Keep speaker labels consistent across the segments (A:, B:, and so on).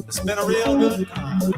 A: It's been a real good time.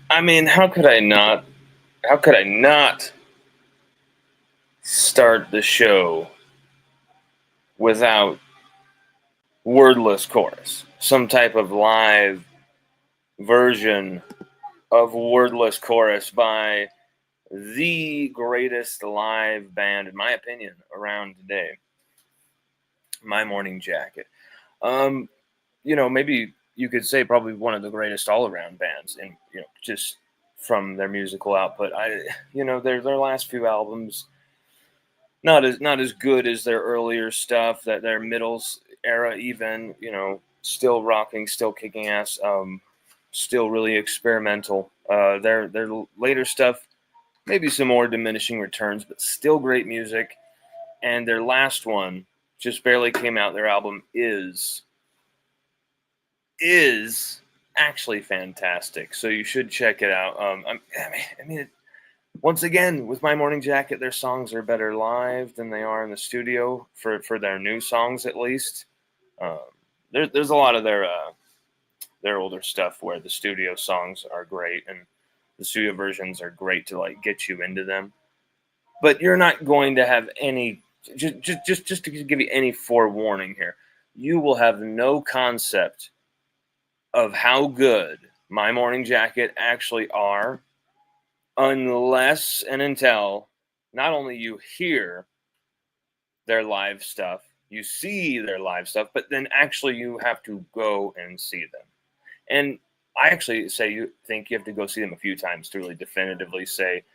B: I mean, how could I not start the show without wordless chorus? Some type of live version of wordless chorus by the greatest live band, in my opinion, around today. My Morning Jacket. Maybe you could say probably one of the greatest all-around bands, and just from their musical output. Their last few albums not as good as their earlier stuff. That their middle era, even still rocking, still kicking ass, still really experimental. Their later stuff, maybe some more diminishing returns, but still great music. And their last one just barely came out. Their album is actually fantastic, so you should check it out. Once again, with My Morning Jacket, their songs are better live than they are in the studio for their new songs, at least. There's a lot of their older stuff where the studio songs are great and the studio versions are great to get you into them, but you're not going to have any. Just to give you any forewarning here, you will have no concept of how good My Morning Jacket actually are unless and until not only you hear their live stuff, you see their live stuff, but then actually you have to go and see them. And I actually think you have to go see them a few times to really definitively say,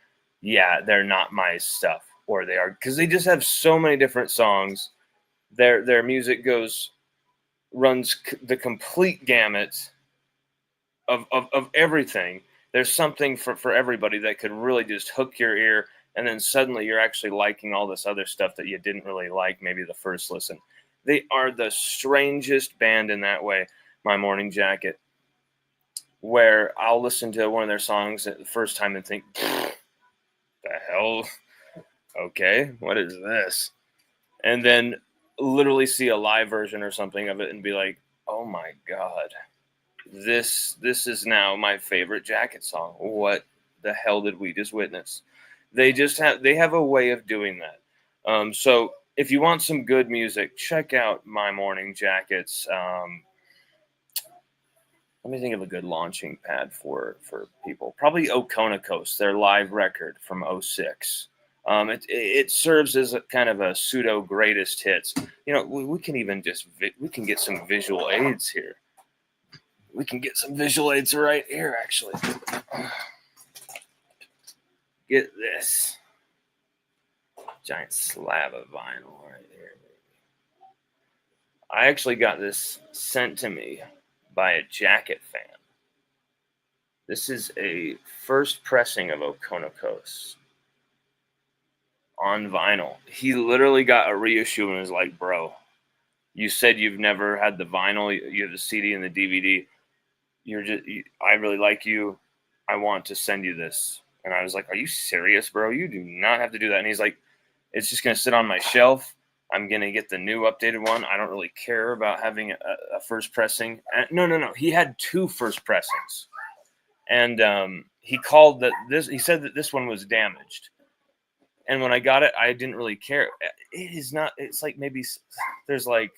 B: yeah, they're not my stuff, or they are, because they just have so many different songs. Their music runs the complete gamut of everything. There's something for everybody that could really just hook your ear, and then suddenly you're actually liking all this other stuff that you didn't really like maybe the first listen. They are the strangest band in that way, My Morning Jacket, where I'll listen to one of their songs at the first time and think, the hell? okay, what is this? And then literally see a live version or something of it and be like, oh my God, this is now my favorite Jacket song. What the hell did we just witness? They have a way of doing that. So if you want some good music, check out My Morning Jackets. Let me think of a good launching pad for people. Probably Oconocos, their live record from '06. It serves as a kind of a pseudo greatest hits. We can even we can get some visual aids here. We can get some visual aids right here, actually. Get this giant slab of vinyl right here. I actually got this sent to me by a Jacket fan. This is a first pressing of Oconocos on vinyl. He literally got a reissue and was like, bro, you said you've never had the vinyl. You have the CD and the DVD. I really like you. I want to send you this. And I was like, are you serious, bro? You do not have to do that. And he's like, it's just going to sit on my shelf. I'm going to get the new updated one. I don't really care about having a first pressing. No. He had 2 first pressings. And he said that this one was damaged. And when I got it, I didn't really care. It is not, it's like maybe there's like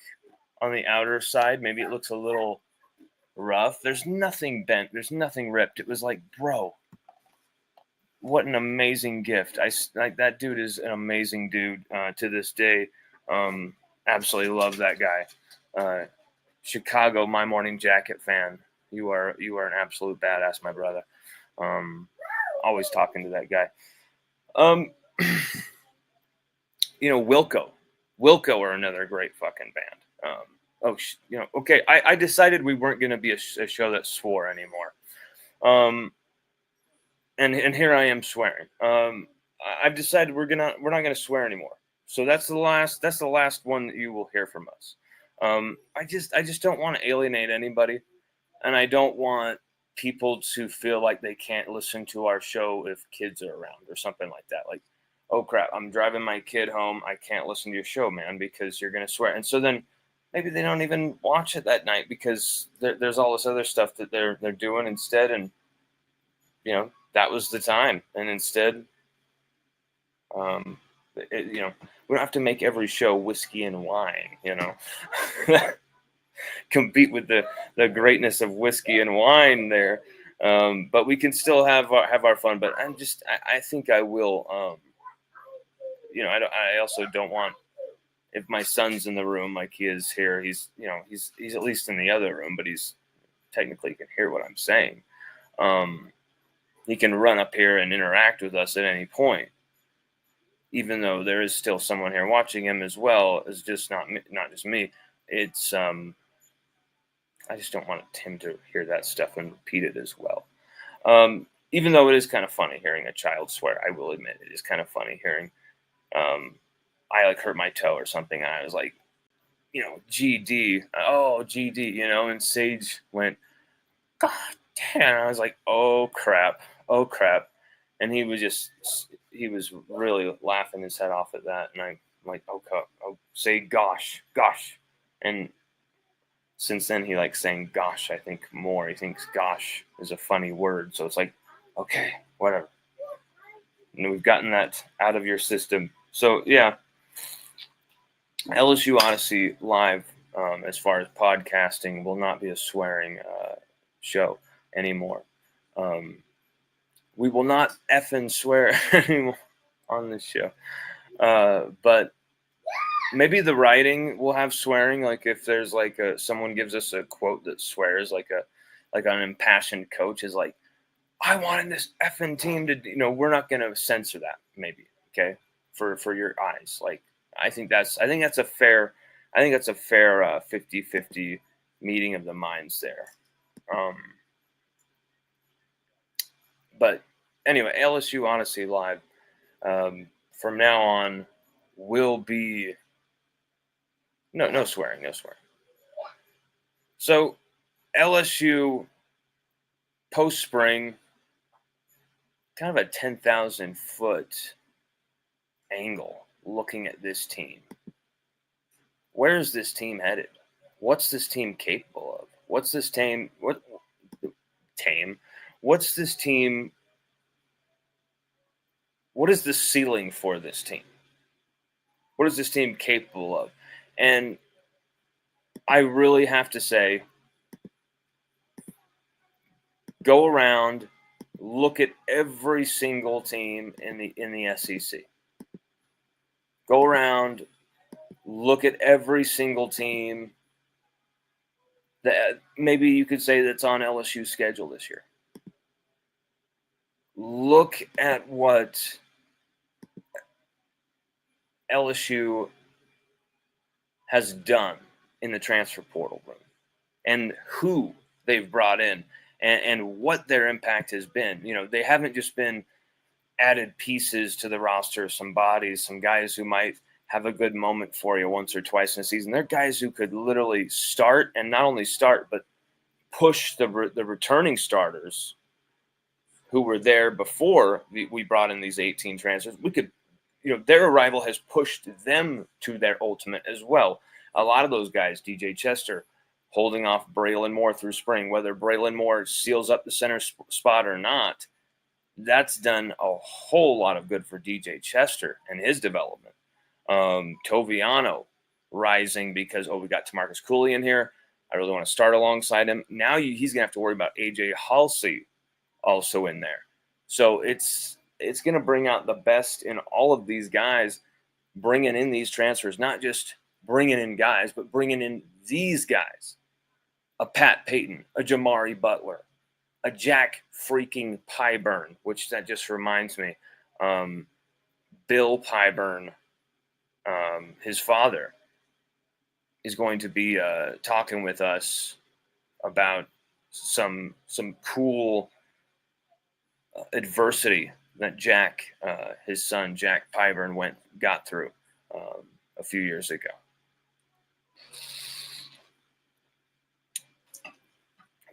B: on the outer side, maybe it looks a little rough. There's nothing bent. There's nothing ripped. It was like, bro, what an amazing gift. That dude is an amazing dude to this day. Absolutely love that guy. Chicago, My Morning Jacket fan. You are an absolute badass, my brother. Always talking to that guy. Wilco are another great fucking band. Okay. I decided we weren't going to be a show that swore anymore. And here I am swearing. I've decided we're not going to swear anymore. So that's the last one that you will hear from us. I just don't want to alienate anybody, and I don't want people to feel like they can't listen to our show if kids are around or something like that. Like, oh crap, I'm driving my kid home. I can't listen to your show, man, because you're going to swear. And so then maybe they don't even watch it that night because there's all this other stuff that they're doing instead. And, that was the time. And instead, we don't have to make every show whiskey and wine, compete with the greatness of whiskey and wine there. But we can still have our fun. But I think I will, I also don't want, if my son's in the room like he is here, he's at least in the other room, but he's technically can hear what I'm saying. He can run up here and interact with us at any point, even though there is still someone here watching him as well. It's just not just me. It's I just don't want him to hear that stuff and repeat it as well. Even though it is kind of funny hearing a child swear, I will admit it is kind of funny hearing. I hurt my toe or something, and I was like, GD, GD, and Sage went, God damn. I was like, oh crap, and he was really laughing his head off at that, and I'm like, say gosh, and since then he likes saying gosh, I think more. He thinks gosh is a funny word, so it's like, okay, whatever. And we've gotten that out of your system. So yeah, LSU Odyssey live, as far as podcasting, will not be a swearing show anymore. We will not effing swear anymore on this show. But maybe the writing will have swearing. Like if there's like someone gives us a quote that swears, like an impassioned coach is like, I wanted this effing team to, we're not going to censor that. Maybe. Okay. For your eyes. Like, I think that's a fair 50-50 meeting of the minds there. But anyway, LSU Odyssey live, from now on will be no swearing. So LSU post spring, kind of a 10,000 foot angle looking at this team. Where is this team headed? What's this team capable of? What's this team? What's this team? What is the ceiling for this team? What is this team capable of? And I really have to say, go around, look at every single team in the SEC. Go around, look at every single team that maybe you could say that's on LSU's schedule this year. Look at what LSU has done in the transfer portal room and who they've brought in and what their impact has been. You know, they haven't just been added pieces to the roster, some bodies, some guys who might have a good moment for you once or twice in a season. They're guys who could literally start, and not only start, but push the returning starters who were there before we brought in these 18 transfers. We could, you know, their arrival has pushed them to their ultimate as well. A lot of those guys, DJ Chester, holding off Braylon Moore through spring, whether Braylon Moore seals up the center spot or not, that's done a whole lot of good for DJ Chester and his development. Toviano rising because, we got Tamarcus Cooley in here. I really want to start alongside him. Now he's going to have to worry about AJ Halsey also in there. So it's going to bring out the best in all of these guys, bringing in these transfers, not just bringing in guys, but bringing in these guys. A Pat Payton, a Jamari Butler, a Jack freaking Pyburn, which that just reminds me. Bill Pyburn, his father, is going to be talking with us about some cool adversity that Jack, his son Jack Pyburn, got through a few years ago.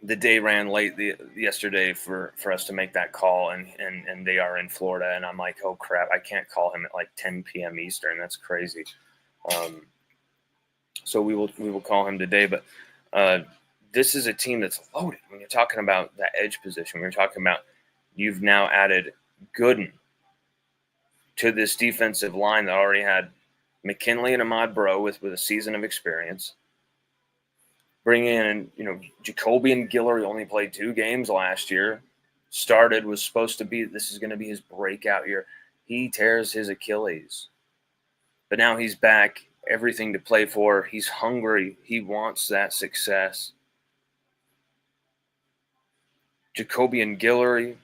B: The day ran late yesterday for us to make that call, and they are in Florida, and I'm like, oh crap, I can't call him at like 10 p.m. Eastern. That's crazy. So we will call him today, but this is a team that's loaded. When you're talking about that edge position, when you're talking about you've now added Gooden to this defensive line that already had McKinley and Ahmad Bro with a season of experience. Bring in, Jacoby and Guillory only played 2 games last year. Was supposed to be, this is going to be his breakout year. He tears his Achilles. But now he's back, everything to play for. He's hungry. He wants that success. Jacoby and Guillory,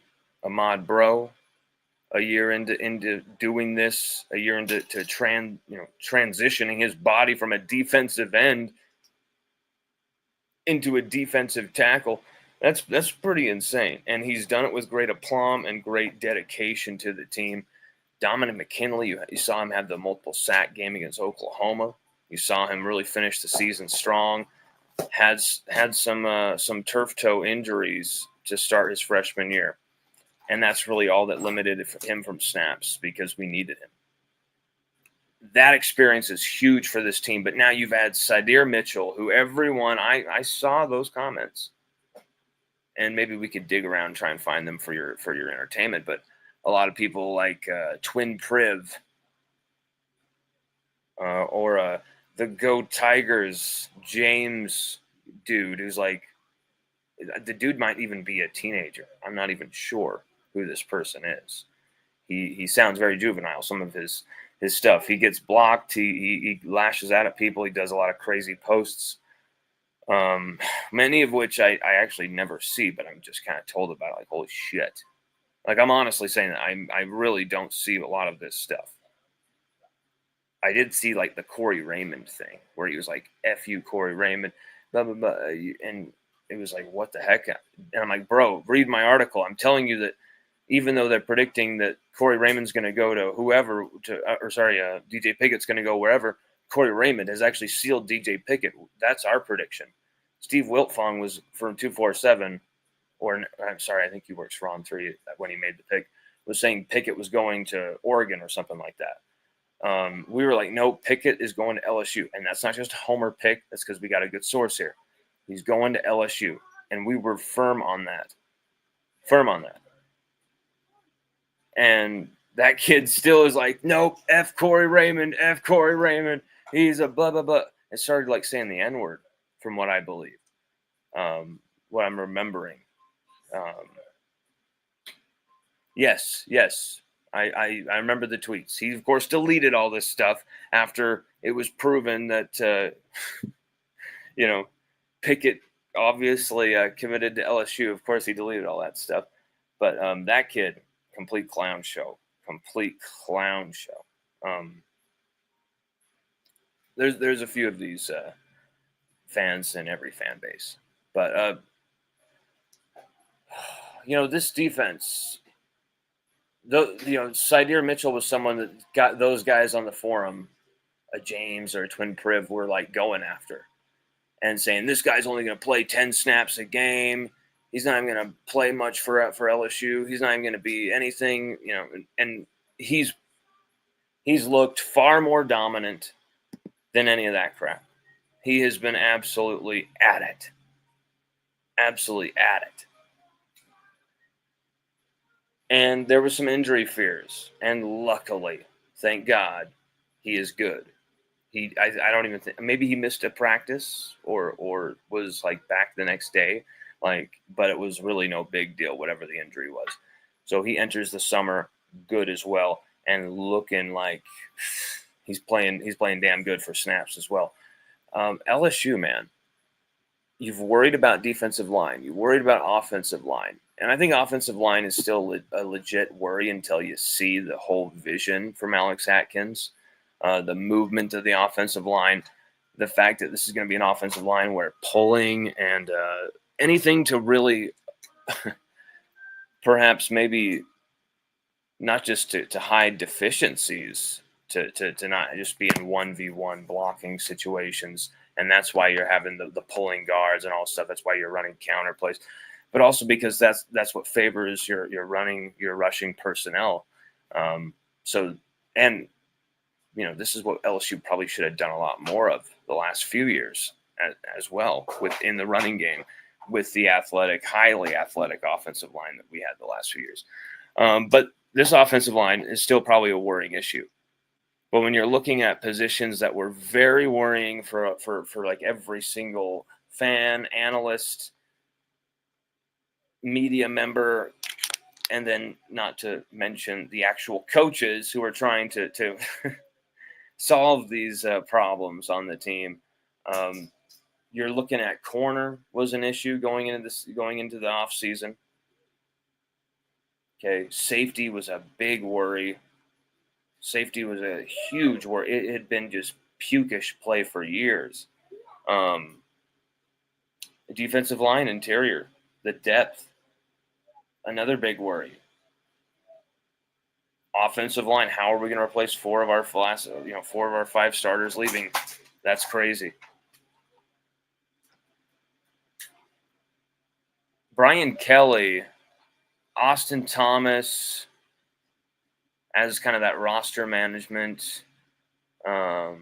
B: Ahmad Bro, a year into doing this, a year into transitioning his body from a defensive end into a defensive tackle. That's pretty insane. And he's done it with great aplomb and great dedication to the team. Dominic McKinley, you saw him have the multiple sack game against Oklahoma. You saw him really finish the season strong. Had some turf toe injuries to start his freshman year. And that's really all that limited him from snaps because we needed him. That experience is huge for this team. But now you've had Sydir Mitchell, who everyone, I saw those comments. And maybe we could dig around and try and find them for your entertainment. But a lot of people like Twin Priv or the Go Tigers James dude, who's like, the dude might even be a teenager. I'm not even sure who this person is. He sounds very juvenile. Some of his stuff. He gets blocked. He lashes out at people. He does a lot of crazy posts, many of which I actually never see, but I'm just kind of told about it, like, holy shit. Like, I'm honestly saying that I really don't see a lot of this stuff. I did see, like, the Corey Raymond thing where he was like, F you, Corey Raymond, blah, blah, blah. And it was like, what the heck? And I'm like, bro, read my article. I'm telling you that even though they're predicting that Corey Raymond's going to go to whoever, DJ Pickett's going to go wherever, Corey Raymond has actually sealed DJ Pickett. That's our prediction. Steve Wiltfong was from 247, I think he works for On3 when he made the pick, was saying Pickett was going to Oregon or something like that. We were like, no, Pickett is going to LSU. And that's not just a homer pick. That's because we got a good source here. He's going to LSU. And we were firm on that. And that kid still is like, nope, F. Corey Raymond. He's a blah, blah, blah. It started like saying the N-word from what I believe, what I'm remembering. Yes. I remember the tweets. He, of course, deleted all this stuff after it was proven that, Pickett obviously committed to LSU. Of course, he deleted all that stuff. But that kid, complete clown show. There's a few of these fans in every fan base. But, this defense, Sydir Mitchell was someone that got those guys on the forum, a James or a Twin Priv, were like going after and saying, this guy's only going to play 10 snaps a game. He's not even going to play much for LSU. He's not even going to be anything, and he's looked far more dominant than any of that crap. He has been absolutely at it. And there were some injury fears, and luckily, thank God, he is good. I don't even think, maybe he missed a practice or was like back the next day, but it was really no big deal, whatever the injury was. So he enters the summer good as well, and looking like he's playing damn good for snaps as well. LSU, man, you've worried about defensive line, you worried about offensive line, and I think offensive line is still a legit worry until you see the whole vision from Alex Atkins. The movement of the offensive line, the fact that this is going to be an offensive line where pulling and anything to really perhaps maybe not just to hide deficiencies, to not just be in 1v1 blocking situations. And that's why you're having the pulling guards and all stuff. That's why you're running counter plays, but also because that's what favors your rushing personnel. This is what LSU probably should have done a lot more of the last few years as well within the running game with the highly athletic offensive line that we had the last few years. But this offensive line is still probably a worrying issue. But when you're looking at positions that were very worrying for like every single fan, analyst, media member, and then not to mention the actual coaches who are trying to solve these problems on the team. You're looking at corner was an issue going into the off season. Okay, safety was a big worry. Safety was a huge worry. It had been just pukish play for years. Defensive line, interior, the depth, another big worry. Offensive line, how are we going to replace four of our 5 starters leaving? That's crazy. Brian Kelly, Austin Thomas, as kind of that roster management, NILSU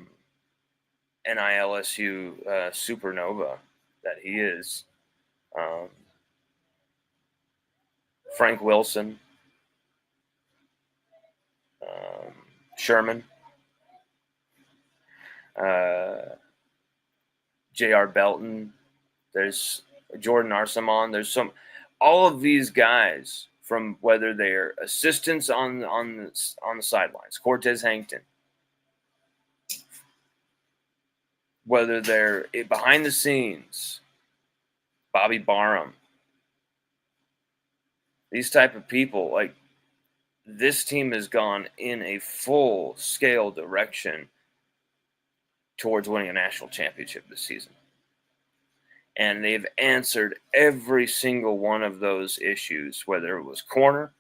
B: supernova that he is. Frank Wilson, Sherman, J.R. Belton, there's Jordan Arsamon, all of these guys, from whether they're assistants on the sidelines, Cortez Hankton, whether they're behind the scenes, Bobby Barham, these type of people, like, this team has gone in a full-scale direction towards winning a national championship this season. And they've answered every single one of those issues, whether it was corner,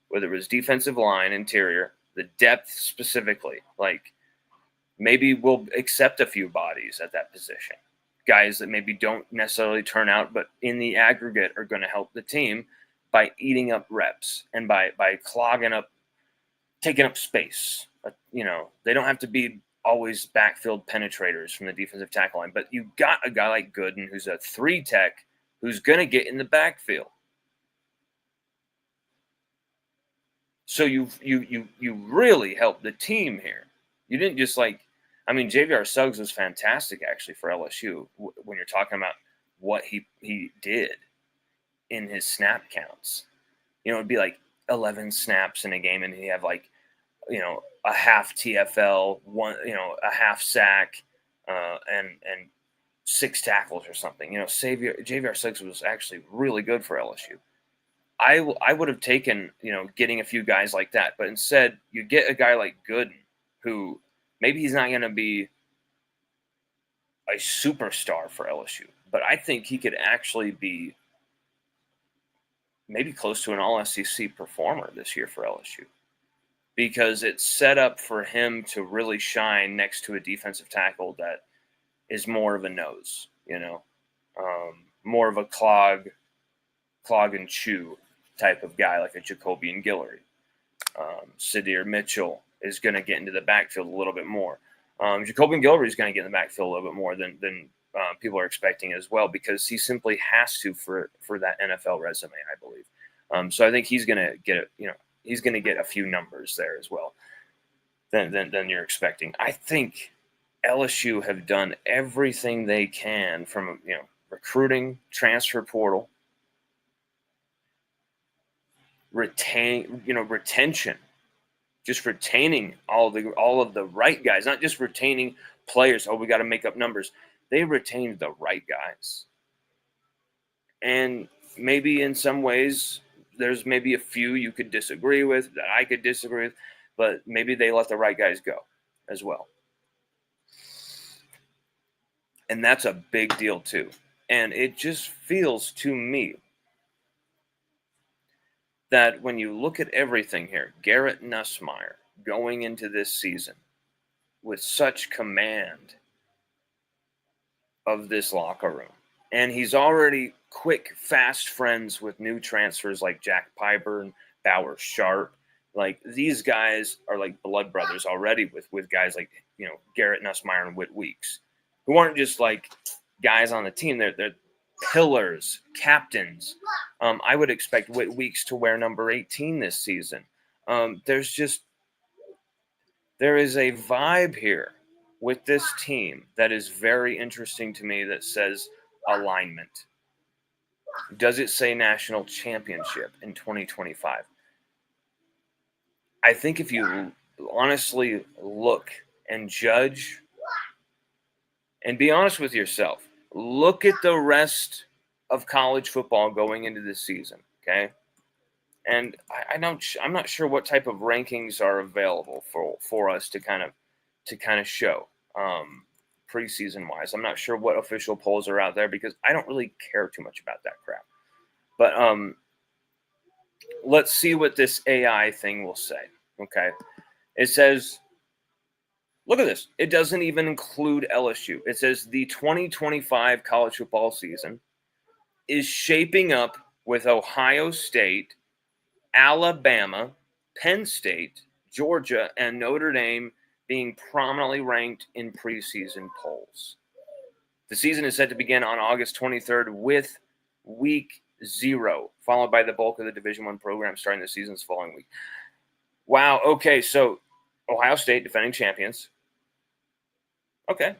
B: whether it was defensive line, interior, the depth specifically. Like, maybe we'll accept a few bodies at that position. Guys that maybe don't necessarily turn out, but in the aggregate are going to help the team by eating up reps and by clogging up, taking up space they don't have to be always backfield penetrators from the defensive tackle line, but you got a guy like Gooden who's a 3 tech who's going to get in the backfield. So you really helped the team here. You didn't just Javier Suggs was fantastic actually for LSU when you're talking about what he did in his snap counts. It'd be like 11 snaps in a game, and he'd have a half TFL, a half sack, and 6 tackles or something. Javier Suggs was actually really good for LSU. I would have taken, getting a few guys like that, but instead you get a guy like Gooden, who maybe he's not going to be a superstar for LSU, but I think he could actually be maybe close to an all-SEC performer this year for LSU, because it's set up for him to really shine next to a defensive tackle that is more of a nose, more of a clog and chew type of guy, like a Jacobian Guillory. Sadir Mitchell is going to get into the backfield a little bit more. Jacobian Guillory is going to get in the backfield a little bit more than people are expecting as well, because he simply has to for that NFL resume, I believe. So I think he's going to get he's going to get a few numbers there as well than you're expecting. I think LSU have done everything they can from recruiting, transfer portal, retention, just retaining all of the right guys, not just retaining players. Oh, we got to make up numbers. They retained the right guys. And maybe in some ways, there's maybe a few you could disagree with, that I could disagree with, but maybe they let the right guys go as well. And that's a big deal too. And it just feels to me that when you look at everything here, Garrett Nussmeier going into this season with such command of this locker room, and he's already quick, fast friends with new transfers like Jack Piper and Bauer Sharp. Like, these guys are like blood brothers already with guys like, Garrett Nussmeier and Whit Weeks, who aren't just like guys on the team. They're pillars, captains. I would expect Whit Weeks to wear number 18 this season. There is a vibe here with this team that is very interesting to me, that says alignment. Does it say national championship in 2025? I think if you honestly look and judge and be honest with yourself, look at the rest of college football going into this season, okay? And I'm not sure what type of rankings are available for us to kind of show preseason wise. I'm not sure what official polls are out there, because I don't really care too much about that crap. But let's see what this AI thing will say. Okay, it says, look at this. It doesn't even include LSU. It says the 2025 college football season is shaping up with Ohio State, Alabama, Penn State, Georgia, and Notre Dame being prominently ranked in preseason polls. The season is set to begin on August 23rd with week 0, followed by the bulk of the Division I program starting the season's following week. Wow. Okay, so Ohio State, defending champions. Okay.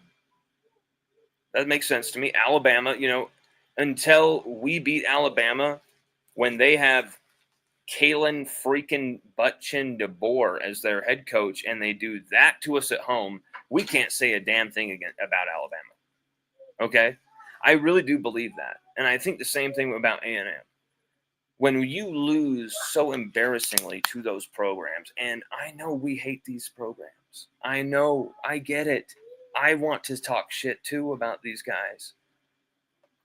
B: That makes sense to me. Alabama, until we beat Alabama, when they have Kalen freaking Buttchin DeBoer as their head coach, and they do that to us at home, we can't say a damn thing again about Alabama. Okay? I really do believe that. And I think the same thing about A&M. When you lose so embarrassingly to those programs, and I know we hate these programs. I know, I get it. I want to talk shit too about these guys.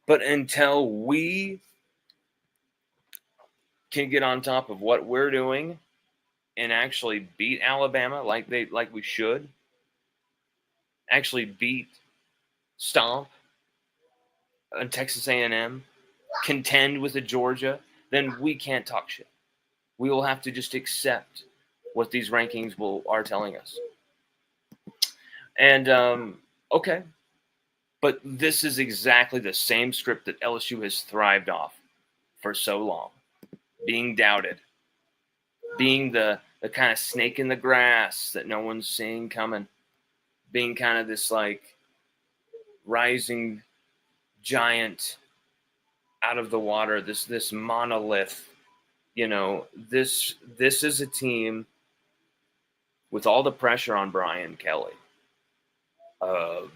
B: But until we can get on top of what we're doing and actually beat Alabama like we should, actually beat, stomp Texas A&M, contend with a Georgia, then we can't talk shit. We will have to just accept what these rankings are telling us. And okay, but this is exactly the same script that LSU has thrived off for so long, being doubted, being the kind of snake in the grass that no one's seeing coming, being kind of this like rising giant out of the water, this monolith. You know, this is a team with all the pressure on Brian Kelly of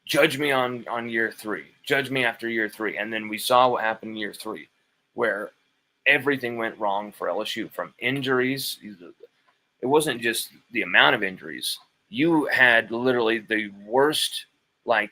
B: judge me on year 3, judge me after year 3. And then we saw what happened in year 3, where everything went wrong for LSU, from injuries. It wasn't just the amount of injuries. You had literally the worst, like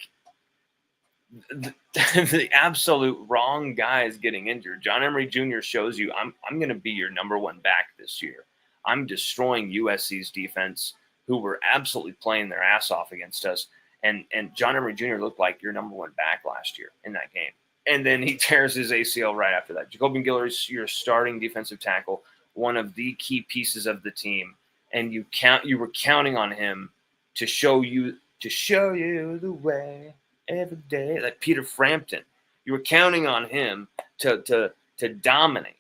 B: the absolute wrong guys getting injured. John Emery Jr. shows you, I'm going to be your number 1 back this year. I'm destroying USC's defense, who were absolutely playing their ass off against us. And John Emery Jr. looked like your number 1 back last year in that game. And then he tears his ACL right after that. Jacobian Guillory's your starting defensive tackle, one of the key pieces of the team. And you were counting on him to show you the way every day, like Peter Frampton. You were counting on him to dominate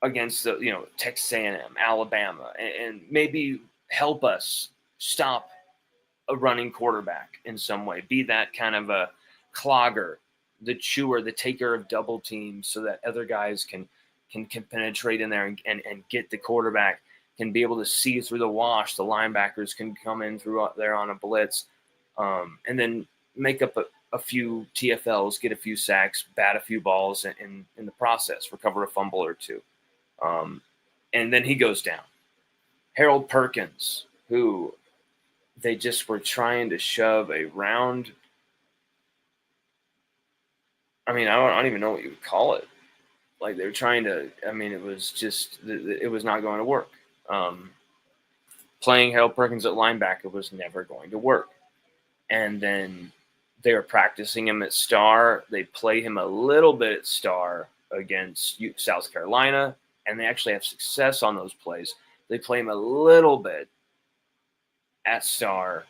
B: against the, you know, Texas A&M, Alabama, and maybe help us stop a running quarterback in some way, be that kind of a clogger, the chewer, the taker of double teams, so that other guys can penetrate in there and get the quarterback, can be able to see through the wash. The linebackers can come in through there on a blitz, and then make up a few TFLs, get a few sacks, bat a few balls in the process, recover a fumble or two. And then he goes down. Harold Perkins, who they just were trying to shove a round. I mean, I don't even know what you would call it. Like, they were trying to, I mean, it was not going to work. Playing Harold Perkins at linebacker was never going to work. And then they were practicing him at star. They play him a little bit at star against South Carolina, and they actually have success on those plays. They play him a little bit at star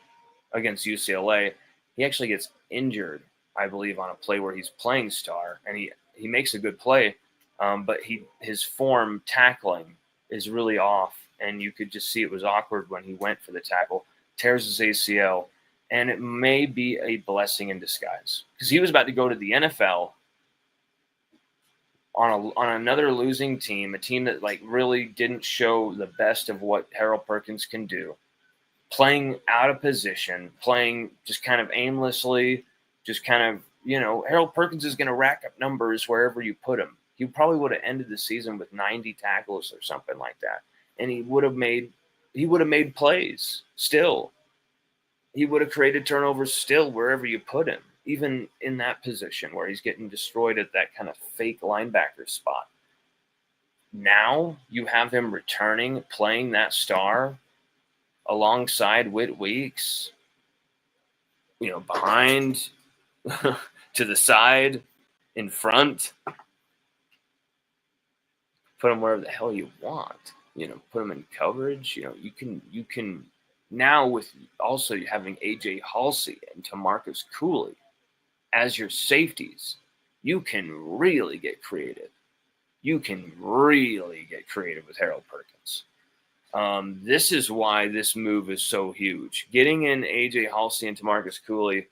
B: against UCLA. He actually gets injured, I believe, on a play where he's playing star, and he makes a good play, but his form tackling is really off, and you could just see it was awkward when he went for the tackle, tears his ACL, and it may be a blessing in disguise, because he was about to go to the NFL on another losing team, a team that like really didn't show the best of what Harold Perkins can do, playing out of position, playing just kind of aimlessly, just kind of, you know, Harold Perkins is going to rack up numbers wherever you put him. He probably would have ended the season with 90 tackles or something like that, and he would have made plays still. He would have created turnovers still wherever you put him, even in that position where he's getting destroyed at that kind of fake linebacker spot. Now you have him returning, playing that star alongside Whit Weeks, you know, behind, to the side, in front. Put him wherever the hell you want. You know, put him in coverage. You know, you can now, with also having AJ Halsey and Tamarcus Cooley as your safeties, you can really get creative. You can really get creative with Harold Perkins. This is why this move is so huge. Getting in AJ Halsey and Tamarcus Cooley,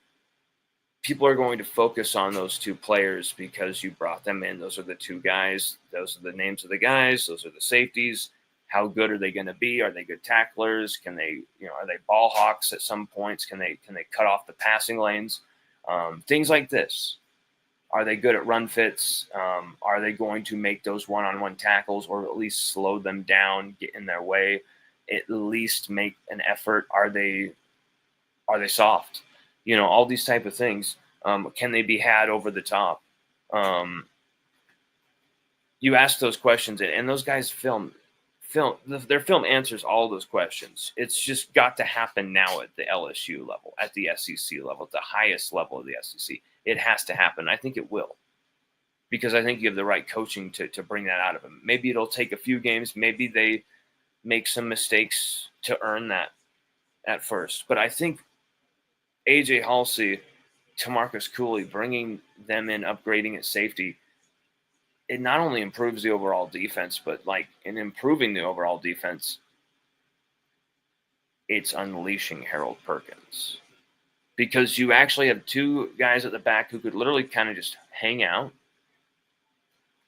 B: people are going to focus on those two players because you brought them in. Those are the two guys. Those are the names of the guys. Those are the safeties. How good are they going to be? Are they good tacklers? Can they, you know, are they ball hawks at some points? Can they cut off the passing lanes? Things like this. Are they good at run fits? Are they going to make those one-on-one tackles, or at least slow them down, get in their way, at least make an effort? Are they soft? You know, all these type of things. Can they be had over the top? You ask those questions, and those guys their film answers all those questions. It's just got to happen now at the LSU level, at the SEC level, at the highest level of the SEC. It has to happen. I think it will, because I think you have the right coaching to bring that out of him. Maybe it'll take a few games. Maybe make some mistakes to earn that at first. But I think AJ Halsey, Tamarcus Cooley, bringing them in, upgrading at safety, it not only improves the overall defense, but like in improving the overall defense, it's unleashing Harold Perkins. Because you actually have two guys at the back who could literally kind of just hang out.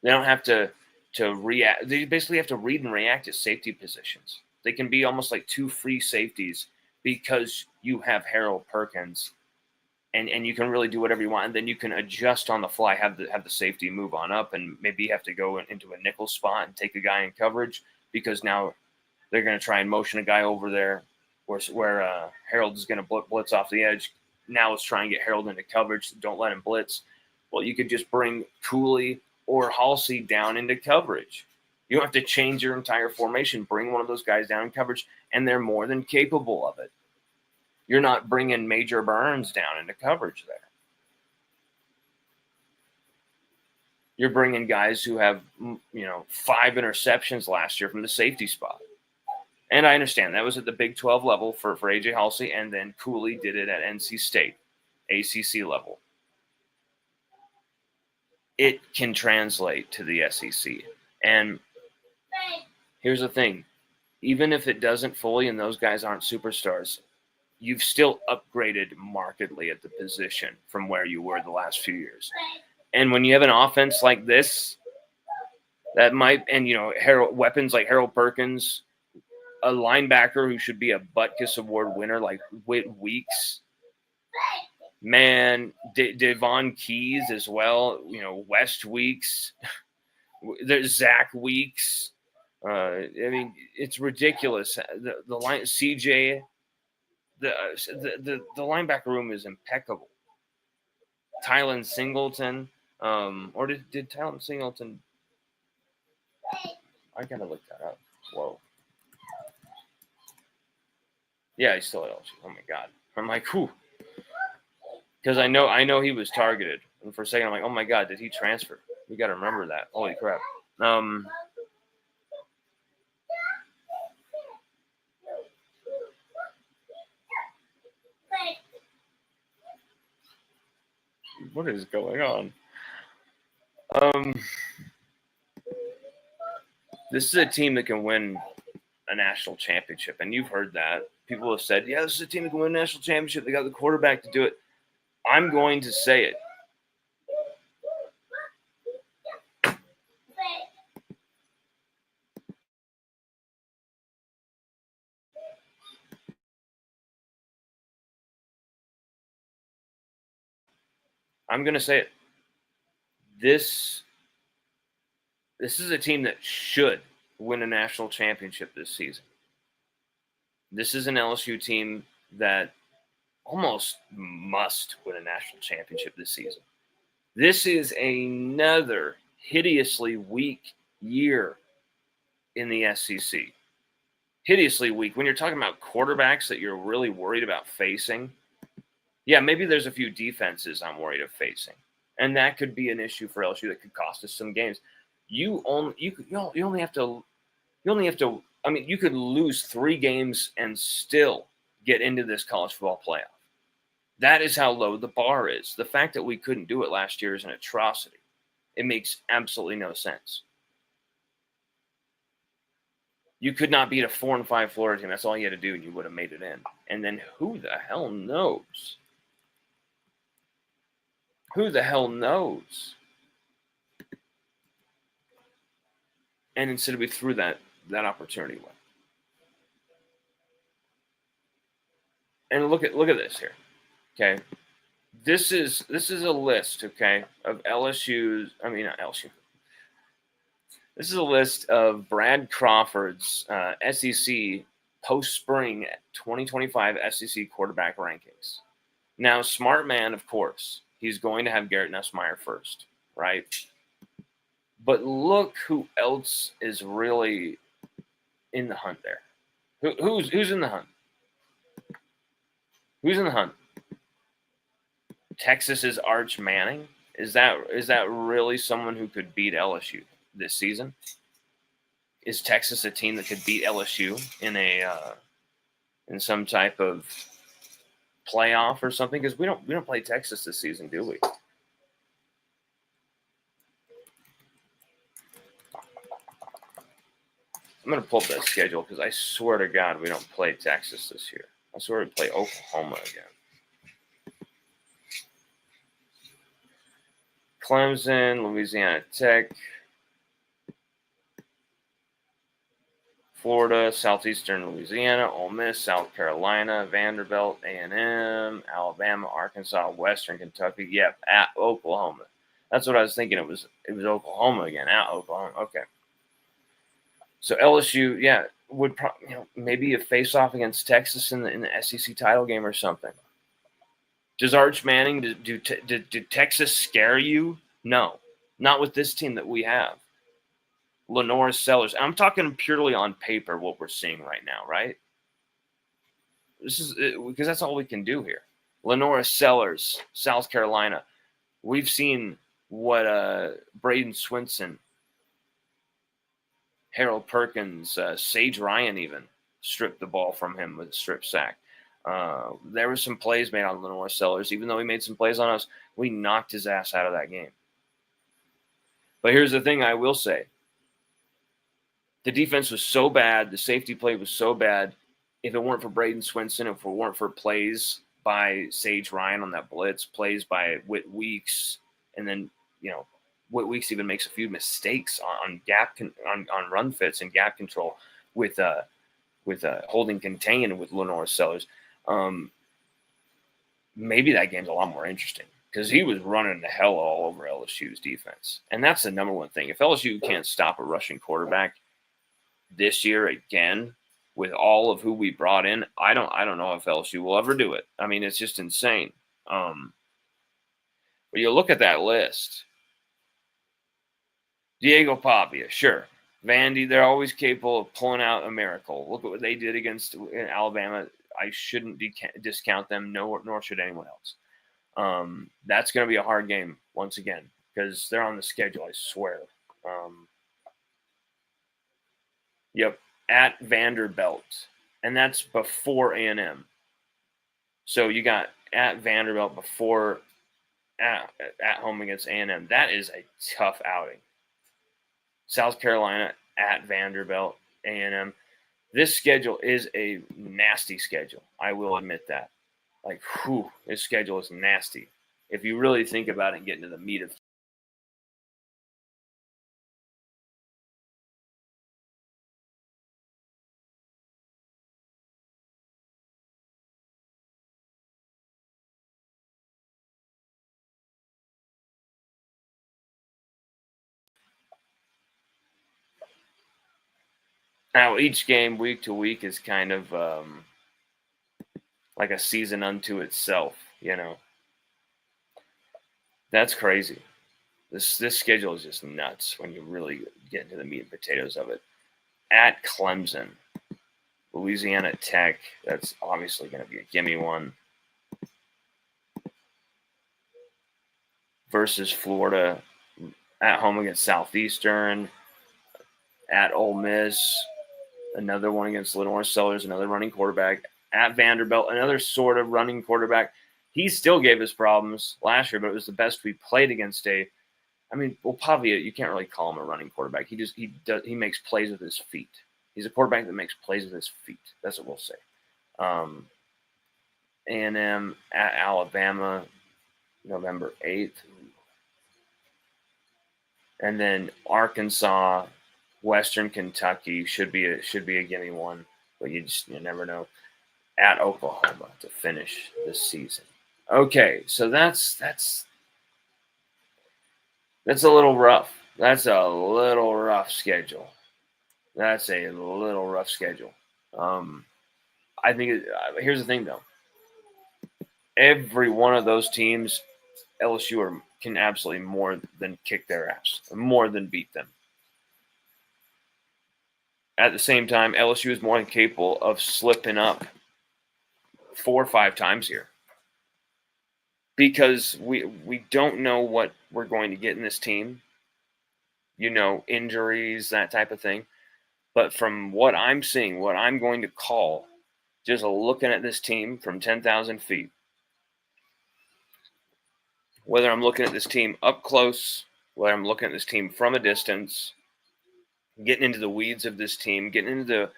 B: They don't have to react. They basically have to read and react to safety positions. They can be almost like two free safeties because you have Harold Perkins, and you can really do whatever you want. And then you can adjust on the fly, have the safety move on up, and maybe you have to go into a nickel spot and take a guy in coverage because now they're going to try and motion a guy over there where Harold is going to blitz off the edge. Now let's try and get Harold into coverage. Don't let him blitz. Well, you could just bring Cooley or Halsey down into coverage. You don't have to change your entire formation. Bring one of those guys down in coverage, and they're more than capable of it. You're not bringing Major Burns down into coverage there. You're bringing guys who have, 5 interceptions last year from the safety spot. And I understand that was at the Big 12 level for AJ Halsey, and then Cooley did it at NC State, ACC level. It can translate to the SEC. And here's the thing. Even if it doesn't fully and those guys aren't superstars, you've still upgraded markedly at the position from where you were the last few years. And when you have an offense like this, that might, and weapons like Harold Perkins, a linebacker who should be a Butkus Award winner like Whit Weeks, man, Devon Keys as well, West Weeks, there's Zach Weeks. It's ridiculous. The line, CJ, the linebacker room is impeccable. Tylen Singleton, or did Tylen Singleton? I gotta look that up. Whoa. Yeah, he's still at LSU. Oh my god. I'm like, whew. Because I know he was targeted. And for a second I'm like, oh my god, did he transfer? We gotta remember that. Holy crap. What is going on? This is a team that can win a national championship, and you've heard that. People have said, yeah, this is a team that can win a national championship. They got the quarterback to do it. I'm going to say it. I'm going to say it. This is a team that should win a national championship this season. This is an LSU team that almost must win a national championship this season. This is another hideously weak year in the SEC. Hideously weak. When you're talking about quarterbacks that you're really worried about facing, yeah, maybe there's a few defenses I'm worried of facing, and that could be an issue for LSU that could cost us some games. You only have to. I mean, you could lose 3 games and still get into this college football playoff. That is how low the bar is. The fact that we couldn't do it last year is an atrocity. It makes absolutely no sense. You could not beat a 4-5 Florida team. That's all you had to do, and you would have made it in. And then who the hell knows? Who the hell knows? And instead we threw that opportunity away. And look at this here. Okay. This is a list, okay, of LSU's, not LSU. This is a list of Brad Crawford's SEC post-spring 2025 SEC quarterback rankings. Now, smart man, of course, he's going to have Garrett Nussmeier first, right? But look who else is really in the hunt there. Who's in the hunt? Who's in the hunt? Texas's Arch Manning? Is that really someone who could beat LSU this season? is Texas a team that could beat LSU in some type of playoff or something? Because we don't play Texas this season, do we? I'm gonna pull up that schedule because I swear to God we don't play Texas this year. I swear we play Oklahoma again. Clemson, Louisiana Tech, Florida, Southeastern Louisiana, Ole Miss, South Carolina, Vanderbilt, A&M, Alabama, Arkansas, Western Kentucky. Yep, at Oklahoma. That's what I was thinking. It was Oklahoma again. At Oklahoma. Okay. So LSU, yeah, would maybe a face-off against Texas in the SEC title game or something. Does Arch Manning did Texas scare you? No, not with this team that we have. Lenora Sellers. I'm talking purely on paper what we're seeing right now, right? This is because that's all we can do here. Lenora Sellers, South Carolina. We've seen what Braden Swinson, Harold Perkins, Sage Ryan even stripped the ball from him with a strip sack. There were some plays made on Lenora Sellers. Even though he made some plays on us, we knocked his ass out of that game. But here's the thing I will say. The defense was so bad. The safety play was so bad. If it weren't for Braden Swinson, if it weren't for plays by Sage Ryan on that blitz, plays by Whit Weeks, and then, Whit Weeks even makes a few mistakes on on run fits and gap control with holding contain with Lenora Sellers. Maybe that game's a lot more interesting because he was running the hell all over LSU's defense. And that's the number one thing. If LSU can't stop a rushing quarterback this year again with all of who we brought in, I don't know if LSU will ever do it. I mean, it's just insane. But you look at that list. Diego Pavia, sure. Vandy, they're always capable of pulling out a miracle. Look at what they did against Alabama. I shouldn't discount them, nor should anyone else. That's going to be a hard game once again because they're on the schedule, I swear. Yep, at Vanderbilt, and that's before A&M. So you got at Vanderbilt before at home against A&M. That is a tough outing. South Carolina at Vanderbilt, A&M. This schedule is a nasty schedule. I will admit that. Like, this schedule is nasty. If you really think about it and get into the meat of now, each game week to week is kind of like a season unto itself, That's crazy. This schedule is just nuts when you really get into the meat and potatoes of it. At Clemson, Louisiana Tech, that's obviously going to be a gimme one. Versus Florida, at home against Southeastern, at Ole Miss, another one against Lenore Sellers, another running quarterback. At Vanderbilt, another sort of running quarterback. He still gave us problems last year, but it was the best we played against Pavia, you can't really call him a running quarterback. He makes plays with his feet. He's a quarterback that makes plays with his feet. That's what we'll say. A&M at Alabama, November 8th. And then Arkansas, Western Kentucky should be a gimme one, but you never know. At Oklahoma to finish this season. Okay, so that's a little rough. That's a little rough schedule. I think here's the thing though. Every one of those teams, LSU can absolutely more than kick their ass, more than beat them. At the same time, LSU is more than capable of slipping up 4 or 5 times here because we don't know what we're going to get in this team. Injuries, that type of thing. But from what I'm seeing, what I'm going to call, just looking at this team from 10,000 feet, whether I'm looking at this team up close, whether I'm looking at this team from a distance, getting into the weeds of this team, getting into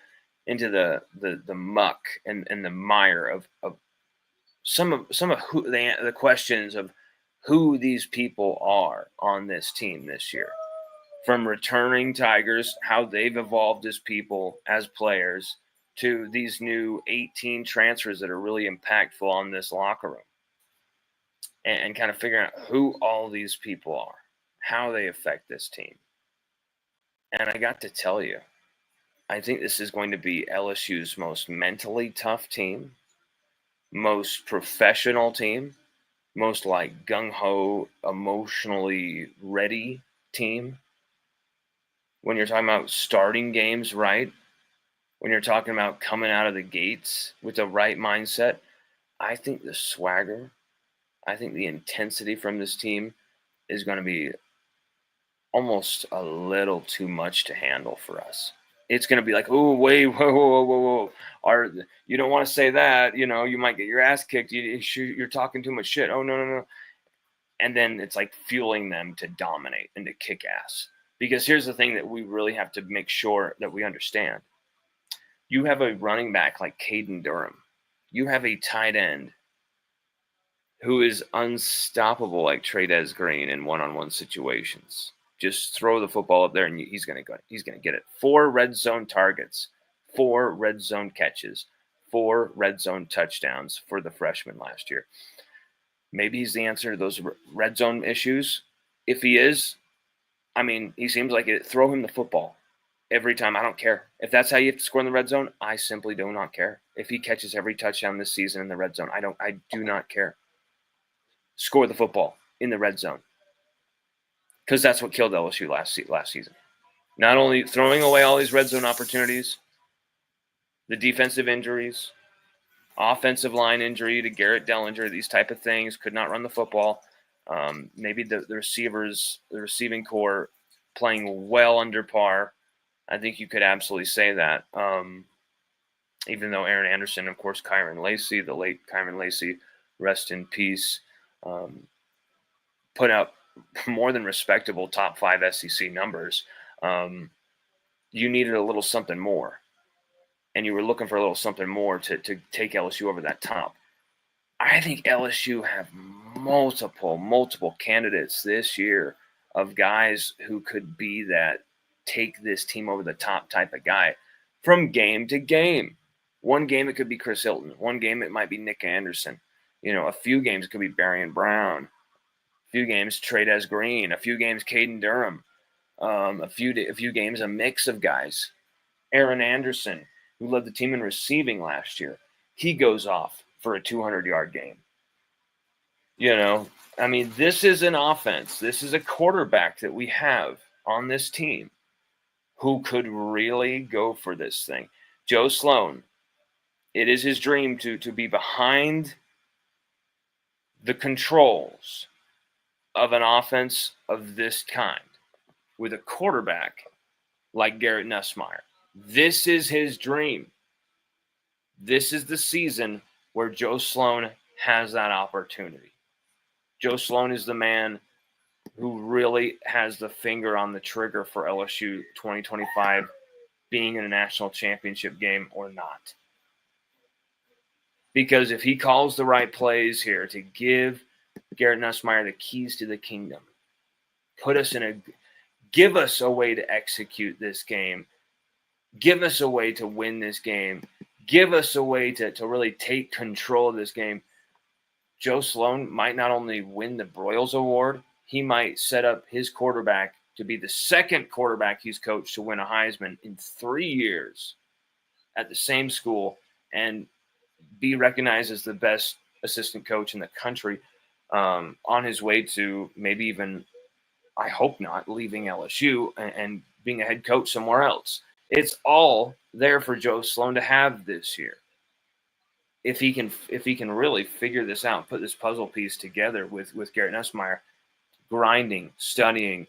B: the muck and the mire of some of who the questions of who these people are on this team this year. From returning Tigers, how they've evolved as people, as players, to these new 18 transfers that are really impactful on this locker room. And kind of figuring out who all these people are, how they affect this team. And I got to tell you, I think this is going to be LSU's most mentally tough team, most professional team, most like gung-ho, emotionally ready team. When you're talking about starting games right, when you're talking about coming out of the gates with the right mindset, I think the swagger, I think the intensity from this team is going to be almost a little too much to handle for us. It's going to be like, oh, wait, whoa. You don't want to say that. You know, you might get your ass kicked. You're talking too much shit. Oh, no. And then it's like fueling them to dominate and to kick ass. Because here's the thing that we really have to make sure that we understand. You have a running back like Caden Durham. You have a tight end who is unstoppable like Trades Green in one-on-one situations. Just throw the football up there and he's going to get it. 4 red zone targets, 4 red zone catches, 4 red zone touchdowns for the freshman last year. Maybe he's the answer to those red zone issues. If he is, I mean, he seems like it. Throw him the football every time. I don't care. If that's how you have to score in the red zone, I simply do not care. If he catches every touchdown this season in the red zone, I do not care. Score the football in the red zone. Because that's what killed LSU last season. Not only throwing away all these red zone opportunities, the defensive injuries, offensive line injury to Garrett Dellinger, these type of things, could not run the football. Maybe the receiving core playing well under par. I think you could absolutely say that. Even though Aaron Anderson, of course, Kyron Lacey, the late Kyron Lacey, rest in peace, put out more than respectable top 5 SEC numbers. You needed a little something more. And you were looking for a little something more to take LSU over that top. I think LSU have multiple candidates this year of guys who could be that take this team over the top type of guy from game to game. One game it could be Chris Hilton. One game it might be Nick Anderson. You know, a few games it could be Barrion Brown. A few games Trades Green. A few games Caden Durham. A few games a mix of guys. Aaron Anderson, who led the team in receiving last year, he goes off for a 200-yard game. You know, I mean, this is an offense. This is a quarterback that we have on this team who could really go for this thing. Joe Sloan, it is his dream to be behind the controls of an offense of this kind with a quarterback like Garrett Nussmeier. This is his dream. This is the season where Joe Sloan has that opportunity. Joe Sloan is the man who really has the finger on the trigger for LSU 2025 being in a national championship game or not. Because if he calls the right plays here to give Garrett Nussmeier the keys to the kingdom, give us a way to execute this game, give us a way to win this game, give us a way to really take control of this game, Joe Sloan might not only win the Broyles Award, he might set up his quarterback to be the second quarterback he's coached to win a Heisman in 3 years at the same school and be recognized as the best assistant coach in the country, on his way to maybe even, I hope not, leaving LSU and being a head coach somewhere else. It's all there for Joe Sloan to have this year. If he can really figure this out, put this puzzle piece together with Garrett Nussmeier, grinding, studying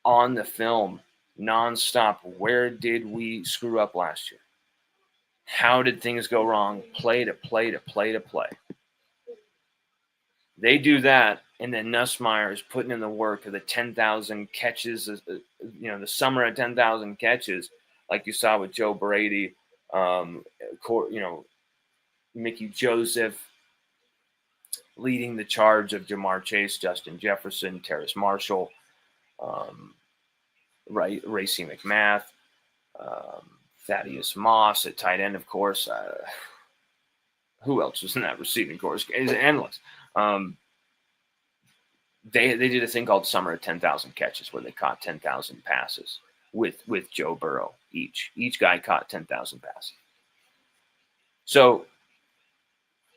B: on the film, nonstop. Where did we screw up last year? How did things go wrong? Play to play to play to play. They do that, and then Nussmeier is putting in the work of the 10,000 catches, the summer of 10,000 catches, like you saw with Joe Brady, Mickey Joseph leading the charge of Jamar Chase, Justin Jefferson, Terrace Marshall, Racey McMath, Thaddeus Moss at tight end, of course. Who else was in that receiving course? It's endless. They did a thing called Summer of 10,000 Catches where they caught 10,000 passes with Joe Burrow each. Each guy caught 10,000 passes. So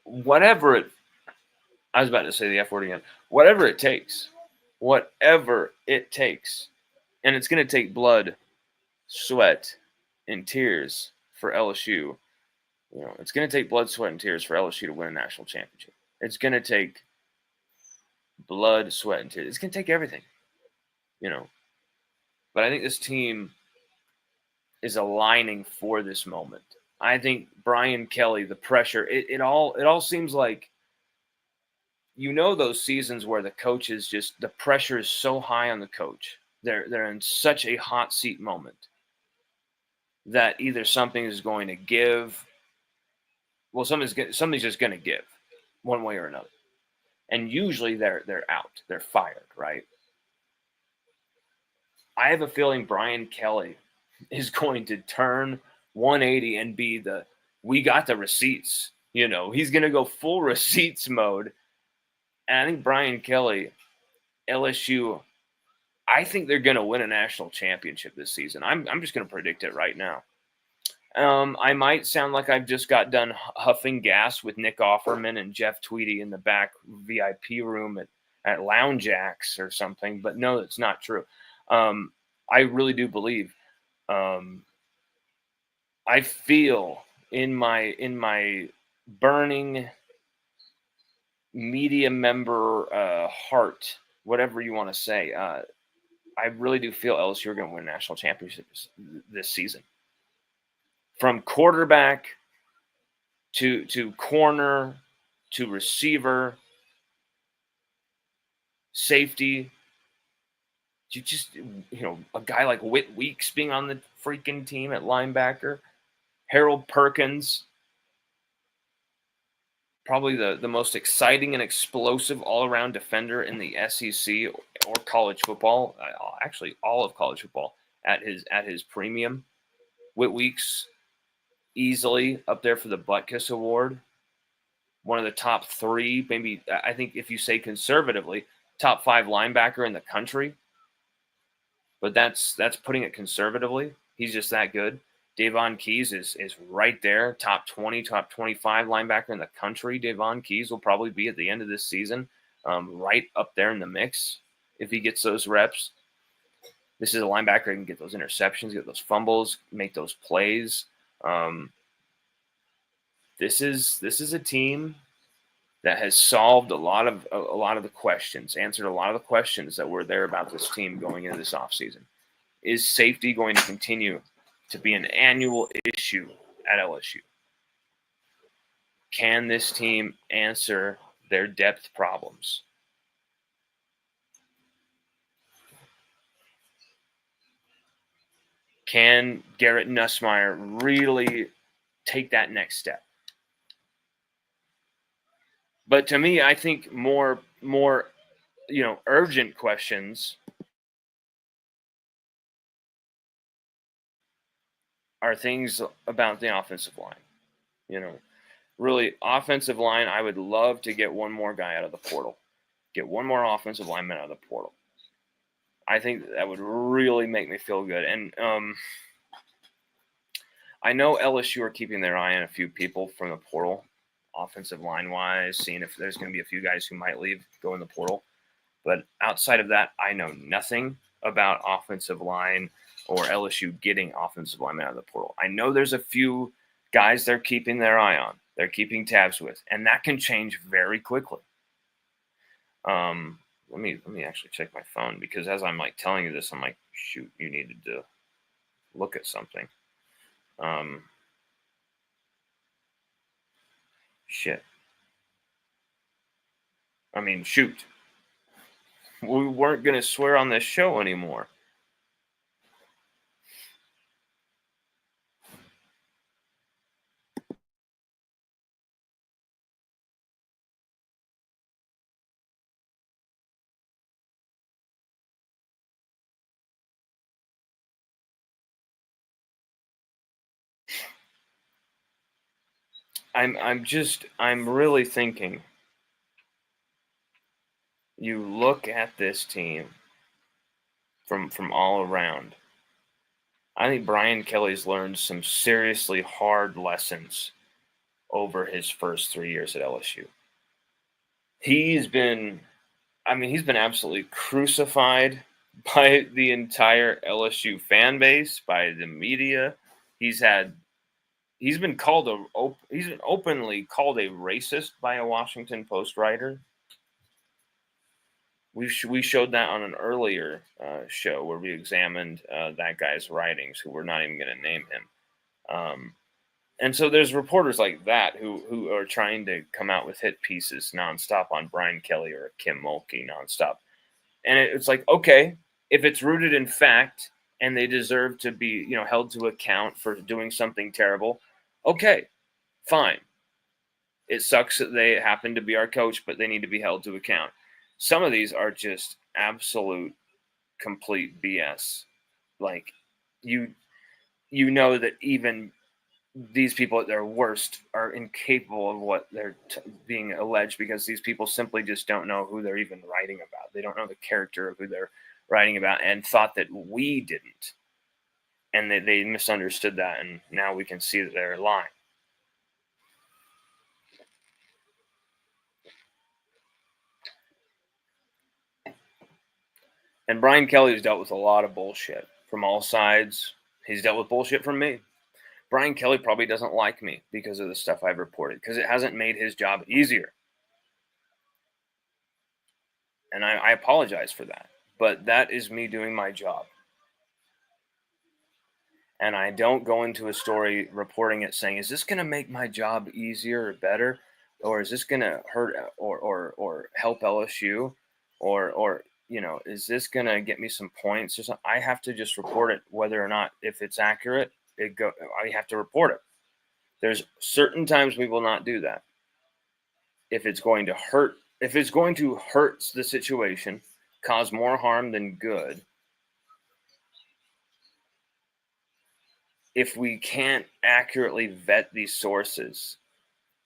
B: I was about to say the F word again. Whatever it takes, and it's going to take blood, sweat, and tears for LSU. It's going to take blood, sweat, and tears for LSU to win a national championship. It's going to take blood, sweat, and tears. It's going to take everything, But I think this team is aligning for this moment. I think Brian Kelly, the pressure, it all seems like, those seasons where the coach is just, the pressure is so high on the coach. They're in such a hot seat moment that either something is going to give. Well, something's just going to give one way or another. And usually they're out. They're fired, right? I have a feeling Brian Kelly is going to turn 180 and be we got the receipts. He's going to go full receipts mode. And I think Brian Kelly, LSU, I think they're going to win a national championship this season. I'm just going to predict it right now. I might sound like I've just got done huffing gas with Nick Offerman and Jeff Tweedy in the back VIP room at Lounge Jacks or something, but no, it's not true. I really do believe. I feel in my burning media member heart, whatever you want to say, I really do feel LSU are going to win national championships this season. From quarterback to corner to receiver, safety, you just, a guy like Whit Weeks being on the freaking team at linebacker, Harold Perkins, probably the most exciting and explosive all-around defender in the SEC or college football, actually all of college football at his premium. Whit Weeks, easily up there for the Butkus Award. One of the top 3, maybe, I think if you say conservatively, top 5 linebacker in the country. But that's putting it conservatively. He's just that good. Davon Keys is right there, top 20, top 25 linebacker in the country. Davon Keys will probably be at the end of this season, right up there in the mix if he gets those reps. This is a linebacker who can get those interceptions, get those fumbles, make those plays. This is a team that has solved a lot of the questions, answered a lot of the questions that were there about this team going into this offseason. Is safety going to continue to be an annual issue at LSU? Can this team answer their depth problems? Can Garrett Nussmeier really take that next step? But to me, I think more urgent questions are things about the offensive line. Really, offensive line, I would love to get one more guy out of the portal. Get one more offensive lineman out of the portal. I think that would really make me feel good. And I know LSU are keeping their eye on a few people from the portal, offensive line-wise, seeing if there's going to be a few guys who might leave, go in the portal. But outside of that, I know nothing about offensive line or LSU getting offensive linemen out of the portal. I know there's a few guys they're keeping their eye on, they're keeping tabs with, and that can change very quickly. Let me actually check my phone, because as I'm telling you this, I'm shoot, you needed to look at something. Shit. I mean, shoot. We weren't going to swear on this show anymore. I'm really thinking. You look at this team from all around. I think Brian Kelly's learned some seriously hard lessons over his first 3 years at LSU. He's been absolutely crucified by the entire LSU fan base, by the media. He's been openly called a racist by a Washington Post writer. We showed that on an earlier show where we examined that guy's writings, who we're not even going to name him. And so there's reporters like that who are trying to come out with hit pieces nonstop on Brian Kelly or Kim Mulkey nonstop. And it's like, okay, if it's rooted in fact and they deserve to be, held to account for doing something terrible, okay, fine. It sucks that they happen to be our coach, but they need to be held to account. Some of these are just absolute, complete BS. Like, you know that even these people at their worst are incapable of what they're being alleged, because these people simply just don't know who they're even writing about. They don't know the character of who they're writing about, and thought that we didn't. And they misunderstood that, and now we can see that they're lying. And Brian Kelly's dealt with a lot of bullshit from all sides. He's dealt with bullshit from me. Brian Kelly probably doesn't like me because of the stuff I've reported, because it hasn't made his job easier. And I apologize for that. But that is me doing my job. And I don't go into a story reporting it saying, is this going to make my job easier or better? Or is this going to hurt or help LSU? Or is this going to get me some points? Or something? I have to just report it, whether or not, if it's accurate, I have to report it. There's certain times we will not do that. If it's going to hurt the situation, cause more harm than good, if we can't accurately vet these sources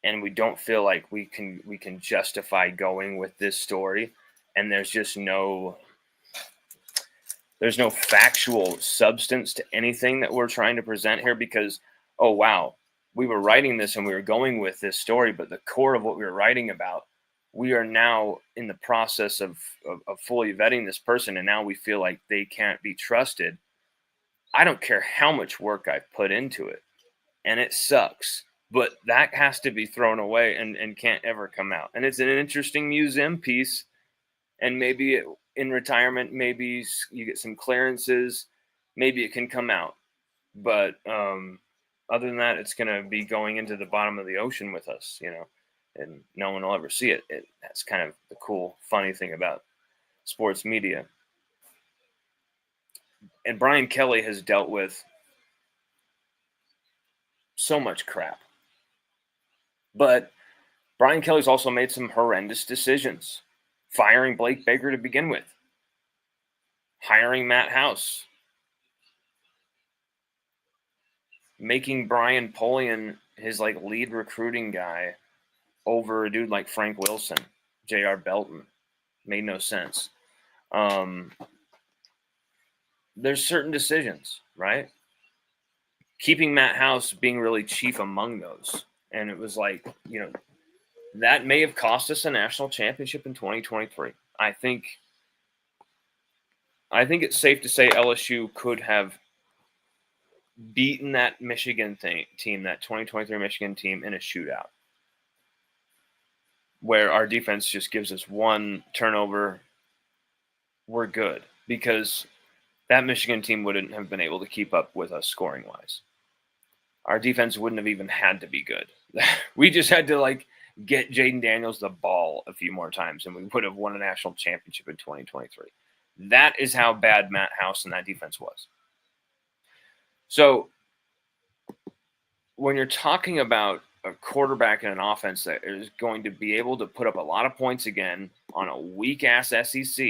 B: and we don't feel like we can justify going with this story, and there's no factual substance to anything that we're trying to present here, because, oh wow, we were writing this and we were going with this story, but the core of what we were writing about, we are now in the process of fully vetting this person, and now we feel like they can't be trusted. I don't care how much work I've put into it, and it sucks, but that has to be thrown away and can't ever come out. And it's an interesting museum piece, and maybe in retirement, maybe you get some clearances, maybe it can come out. But other than that, it's going to be going into the bottom of the ocean with us, and no one will ever see it. That's kind of the cool, funny thing about sports media. And Brian Kelly has dealt with so much crap. But Brian Kelly's also made some horrendous decisions. Firing Blake Baker to begin with. Hiring Matt House. Making Brian Polian his lead recruiting guy over a dude like Frank Wilson, J.R. Belton. Made no sense. There's certain decisions, right? Keeping Matt House being really chief among those. And it was that may have cost us a national championship in 2023. I think it's safe to say LSU could have beaten that Michigan team, that 2023 Michigan team, in a shootout, where our defense just gives us one turnover. We're good, because that Michigan team wouldn't have been able to keep up with us scoring-wise. Our defense wouldn't have even had to be good. We just had to get Jaden Daniels the ball a few more times, and we would have won a national championship in 2023. That is how bad Matt House and that defense was. So when you're talking about a quarterback and an offense that is going to be able to put up a lot of points again on a weak-ass SEC,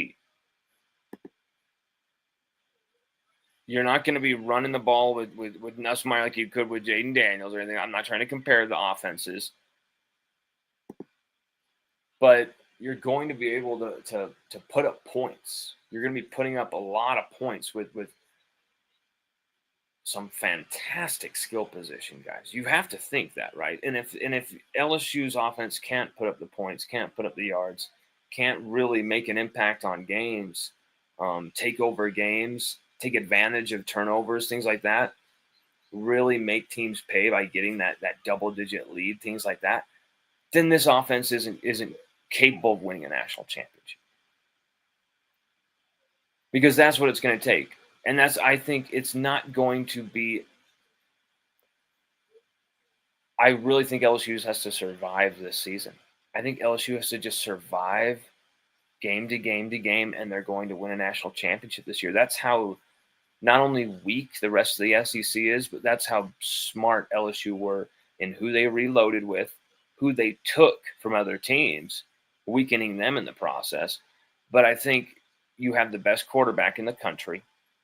B: you're not going to be running the ball with Nussmeier like you could with Jaden Daniels or anything. I'm not trying to compare the offenses. But you're going to be able to put up points. You're going to be putting up a lot of points with some fantastic skill position guys. You have to think that, right? And if LSU's offense can't put up the points, can't put up the yards, can't really make an impact on games, take over games, take advantage of turnovers, things like that, really make teams pay by getting that double-digit lead, things like that, then this offense isn't capable of winning a national championship. Because that's what it's going to take. And I think it's not going to be. I really think LSU has to survive this season. I think LSU has to just survive game to game to game, and they're going to win a national championship this year. That's how not only weak the rest of the SEC is, but that's how smart LSU were in who they reloaded with, who they took from other teams, weakening them in the process. But I think you have the best quarterback in the country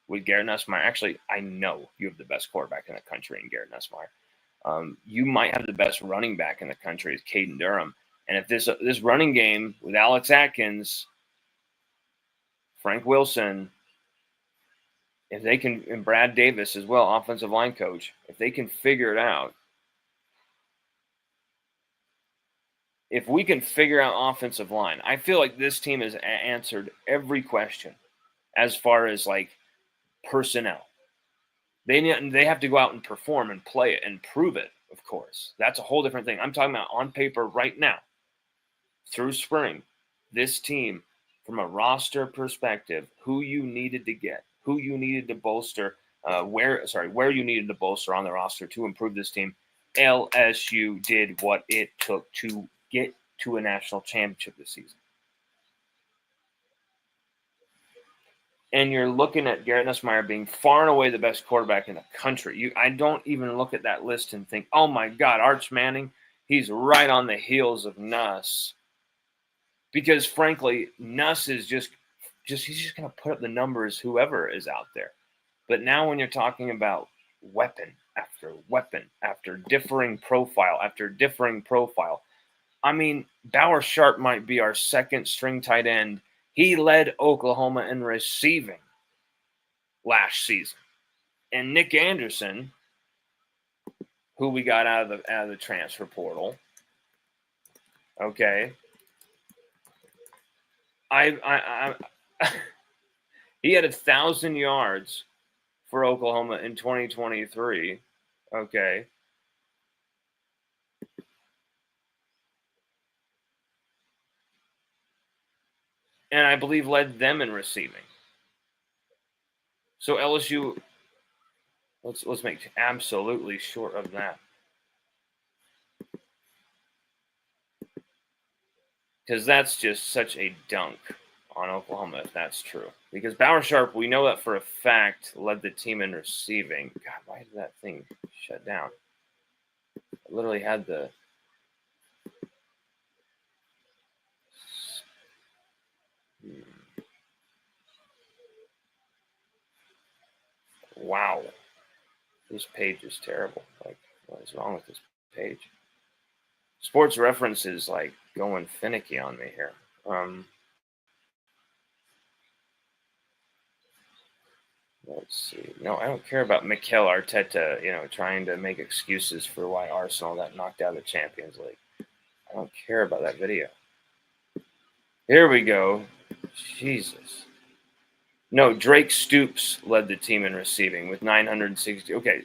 B: with Garrett Nussmeier. Actually, I know you have the best quarterback in the country in Garrett Nussmeier. You might have the best running back in the country is Caden Durham. And if this running game with Alex Atkins, Frank Wilson, if they can, and Brad Davis as well, offensive line coach, if they can figure it out, if we can figure out offensive line, I feel like this team has answered every question as far as personnel. They have to go out and perform and play it and prove it, of course. That's a whole different thing. I'm talking about on paper right now, through spring, this team, from a roster perspective, who you needed to get, who you needed to bolster, where you needed to bolster on the roster to improve this team. LSU did what it took to get to a national championship this season. And you're looking at Garrett Nussmeier being far and away the best quarterback in the country. I don't even look at that list and think, oh my God, Arch Manning, he's right on the heels of Nuss. Because frankly, Nuss is just he's just going to put up the numbers whoever is out there. But now when you're talking about weapon after differing profile after differing profile, I mean, Bauer Sharp might be our second string tight end. He led Oklahoma in receiving last season. And Nick Anderson, who we got out of the transfer portal, okay, he had 1,000 yards for Oklahoma in 2023, okay. And I believe led them in receiving. So LSU, let's make absolutely short of that. Because that's just such a dunk on Oklahoma if that's true. Because Bauer Sharp, we know that for a fact, led the team in receiving. God, why did that thing shut down? I literally had the... Wow. This page is terrible. What is wrong with this page? Sports Reference is going finicky on me here. Let's see. No, I don't care about Mikel Arteta, trying to make excuses for why Arsenal got knocked out of the Champions League. I don't care about that video. Here we go. Jesus. No, Drake Stoops led the team in receiving with 960. Okay.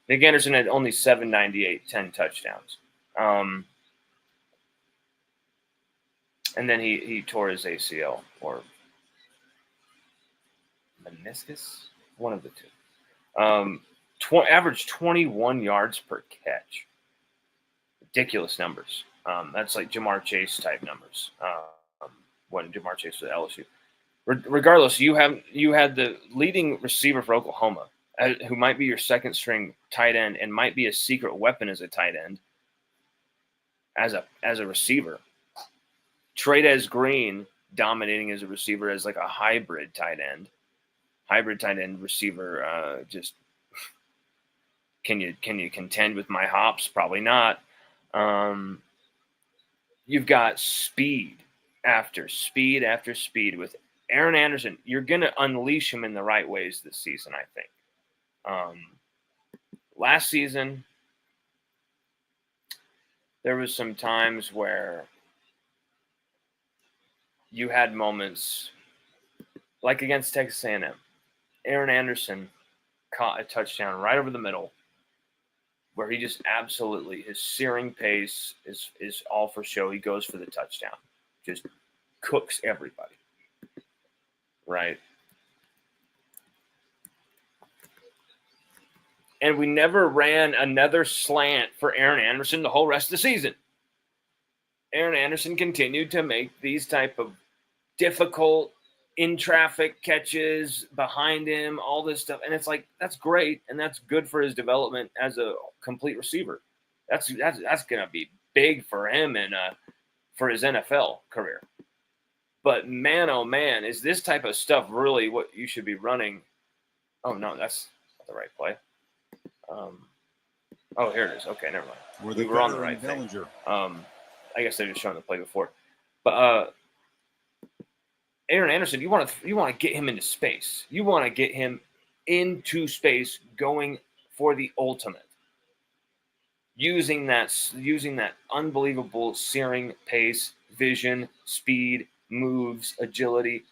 B: Nick Anderson had only 798, 10 touchdowns. And then he tore his ACL or meniscus, one of the two. Averaged 21 yards per catch. Ridiculous numbers. That's like Jamar Chase type numbers. When Jamar Chase was at LSU. Regardless, you had the leading receiver for Oklahoma, who might be your second string tight end and might be a secret weapon as a tight end, as a receiver. Trey'Dez Green dominating as a receiver as like a hybrid tight end receiver. Just can you contend with my hops? Probably not. You've got speed after speed after speed with Aaron Anderson. You're going to unleash him in the right ways this season, I think. Last season, there was some times where you had moments like against Texas A&M. Aaron Anderson caught a touchdown right over the middle where he just absolutely, his searing pace is all for show. He goes for the touchdown. Just cooks everybody. Right? And we never ran another slant for Aaron Anderson the whole rest of the season. Aaron Anderson continued to make these type of difficult in-traffic catches behind him, all this stuff. And it's like, that's great, and that's good for his development as a complete receiver. That's going to be big for him and for his NFL career. But man, oh man, is this type of stuff really what you should be running? Oh, no, that's not the right play. Oh, here it is. Okay, never mind. We were on the right thing. I guess they're just showing the play before. But Aaron Anderson, you want to get him into space. You want to get him into space, going for the ultimate. Using that unbelievable searing pace, vision, speed, moves, agility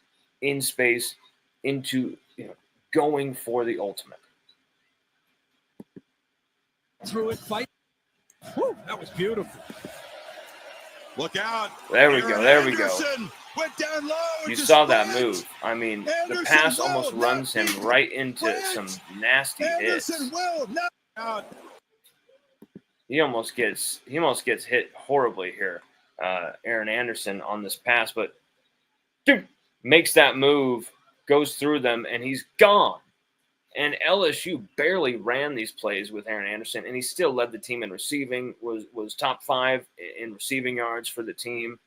B: in space into going for the ultimate.
C: Through it, fight. Whew, that was beautiful.
A: Look out.
B: There we go. There we go.
A: Went down low.
B: You saw that move. I mean, the pass almost runs him right into some nasty hits. He almost gets hit horribly here, Aaron Anderson, on this pass, but makes that move, goes through them, and he's gone. And LSU barely ran these plays with Aaron Anderson, and he still led the team in receiving, was top 5 in receiving yards for the team.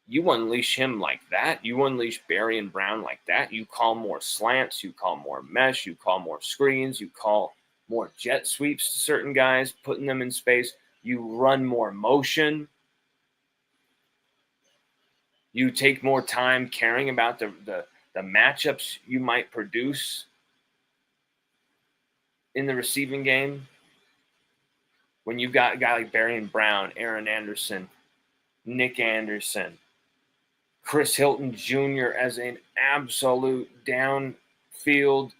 B: You unleash him like that. You unleash Barry and Brown like that. You call more slants. You call more mesh. You call more screens. You call more jet sweeps to certain guys, putting them in space. You run more motion. You take more time caring about the matchups you might produce in the receiving game. When you've got a guy like Barry and Brown, Aaron Anderson, Nick Anderson, Chris Hilton Jr. as an absolute downfield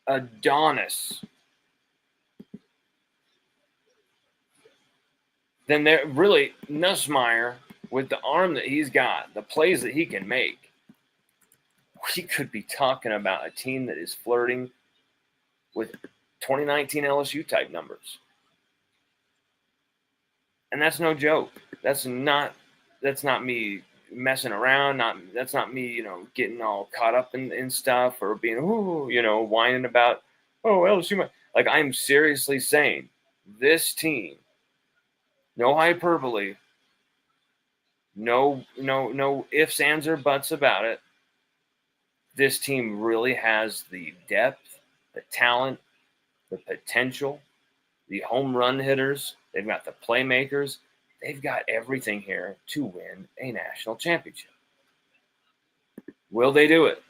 B: Adonis, then they're really Nussmeier, with the arm that he's got, the plays that he can make, we could be talking about a team that is flirting with 2019 LSU type numbers. And that's no joke. That's not me messing around. That's not me, getting all caught up in stuff or being, whining about, LSU. Like, I'm seriously saying this team, no hyperbole, no ifs, ands, or buts about it. This team really has the depth, the talent, the potential, the home run hitters. They've got the playmakers. They've got everything here to win a national championship. Will they do it?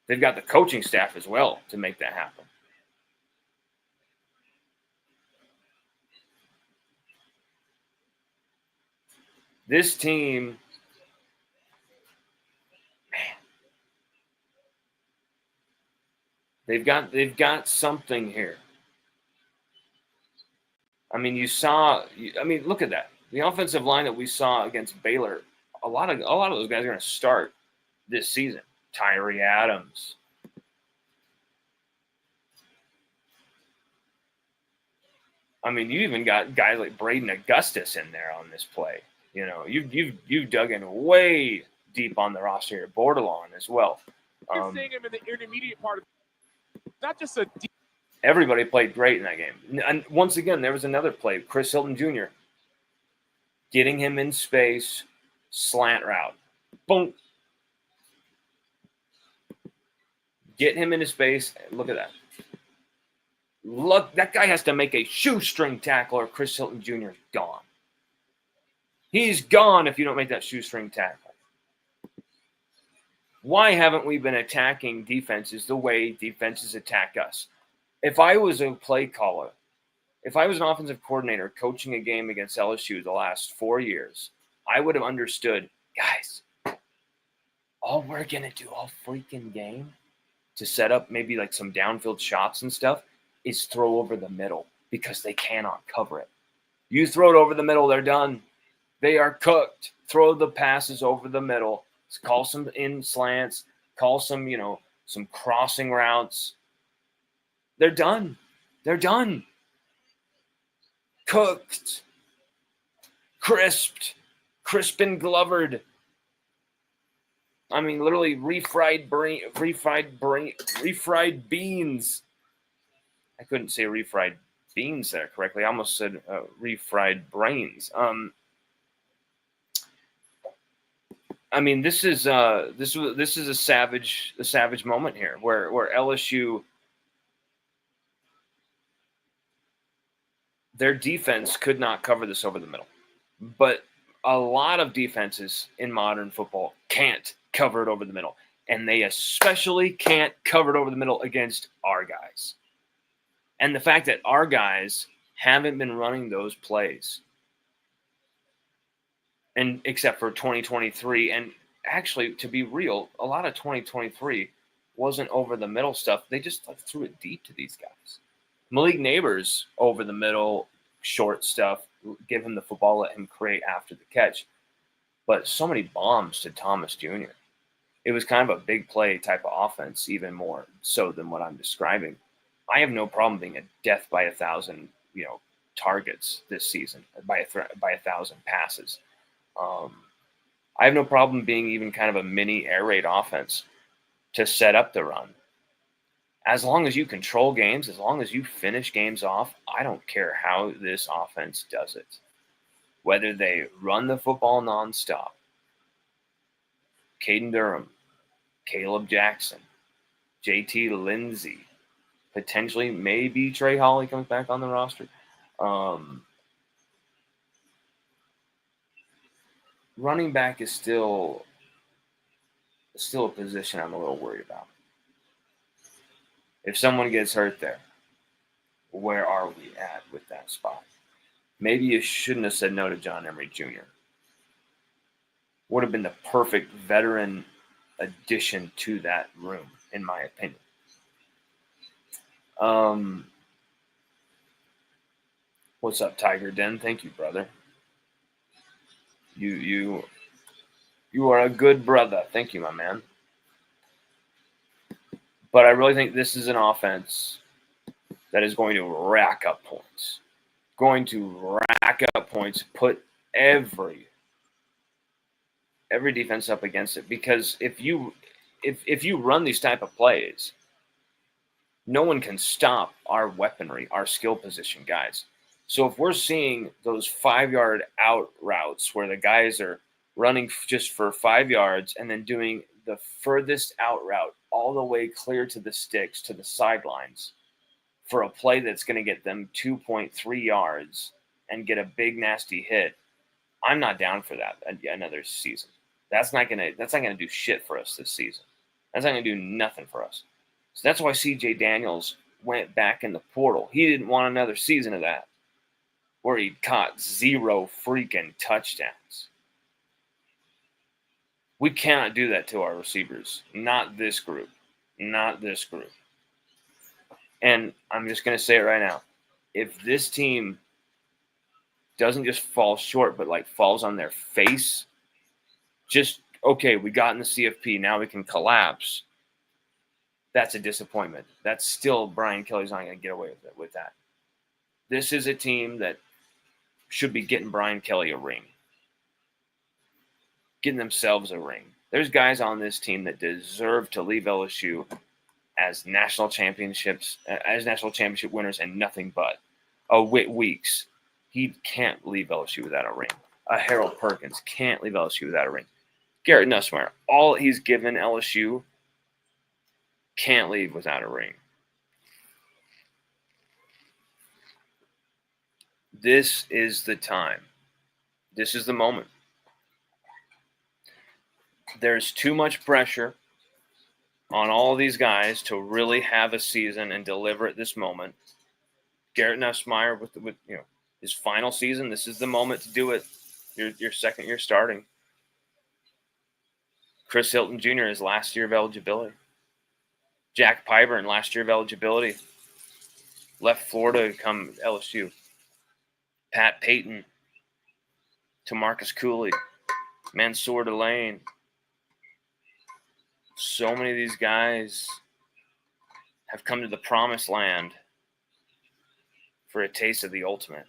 B: They've got the coaching staff as well to make that happen. This team, man, they've got something here. I mean, look at that. The offensive line that we saw against Baylor, a lot of those guys are going to start this season. Tyree Adams. I mean, you even got guys like Braden Augustus in there on this play. You know, you've dug in way deep on the roster here, borderline as well.
D: You're seeing him in the intermediate part of not just a deep.
B: Everybody played great in that game. And once again, there was another play, Chris Hilton Jr. getting him in space, slant route. Boom. Getting him into space. Look at that. Look, that guy has to make a shoestring tackle or Chris Hilton Jr. is gone. He's gone if you don't make that shoestring tackle. Why haven't we been attacking defenses the way defenses attack us? If I was a play caller, if I was an offensive coordinator coaching a game against LSU the last 4 years, I would have understood, guys, all we're going to do all freaking game to set up maybe like some downfield shots and stuff is throw over the middle because they cannot cover it. You throw it over the middle, they're done. They are cooked. Throw the passes over the middle. Call some in slants. Call some, some crossing routes. They're done. They're done. Cooked. Crisped. Crisp and glovered. I mean, literally refried beans. I couldn't say refried beans there correctly. I almost said refried brains. I mean, this is a savage moment here, where LSU, their defense could not cover this over the middle, but a lot of defenses in modern football can't cover it over the middle, and they especially can't cover it over the middle against our guys. And the fact that our guys haven't been running those plays, and except for 2023, and actually, to be real, a lot of 2023 wasn't over the middle stuff. They just threw it deep to these guys. Malik Neighbors over the middle, short stuff, give him the football, let him create after the catch. But so many bombs to Thomas Jr. It was kind of a big play type of offense, even more so than what I'm describing. I have no problem being a death by 1,000, targets this season, by 1,000 passes. I have no problem being even kind of a mini air raid offense to set up the run. As long as you control games, as long as you finish games off, I don't care how this offense does it. Whether they run the football nonstop, Caden Durham, Caleb Jackson, JT Lindsey, potentially maybe Trey Holly comes back on the roster. Running back is still a position I'm a little worried about. If someone gets hurt there, where are we at with that spot? Maybe you shouldn't have said no to John Emery Jr. Would have been the perfect veteran addition to that room, in my opinion. What's up, Tiger Den? Thank you, brother. You are a good brother. Thank you, my man. But I really think this is an offense that is going to rack up points. Put every defense up against it. Because if you run these type of plays, no one can stop our weaponry, our skill position guys. So if we're seeing those 5-yard out routes where the guys are running just for 5 yards and then doing the furthest out route all the way clear to the sticks, to the sidelines, for a play that's going to get them 2.3 yards and get a big nasty hit, I'm not down for that another season. That's not gonna do shit for us this season. That's not gonna do nothing for us. So that's why C.J. Daniels went back in the portal. He didn't want another season of that, where he caught 0 freaking touchdowns. We cannot do that to our receivers. Not this group. And I'm just going to say it right now. If this team doesn't just fall short, but falls on their face, just okay, we got in the CFP, now we can collapse. That's a disappointment. That's still Brian Kelly's not going to get away with that. This is a team that should be getting Brian Kelly a ring, getting themselves a ring. There's guys on this team that deserve to leave LSU as national championship winners and nothing but. A Whit Weeks, he can't leave LSU without a ring. A Harold Perkins can't leave LSU without a ring. Garrett Nussmeier, all he's given LSU, can't leave without a ring. This is the time. This is the moment. There's too much pressure on all these guys to really have a season and deliver at this moment. Garrett Nussmeier with his final season, this is the moment to do it. Your second year starting. Chris Hilton Jr. is last year of eligibility. Jack Pyburn, last year of eligibility. Left Florida to come LSU. Pat Payton. Tamarcus Cooley. Mansour Delane. So many of these guys have come to the promised land for a taste of the ultimate,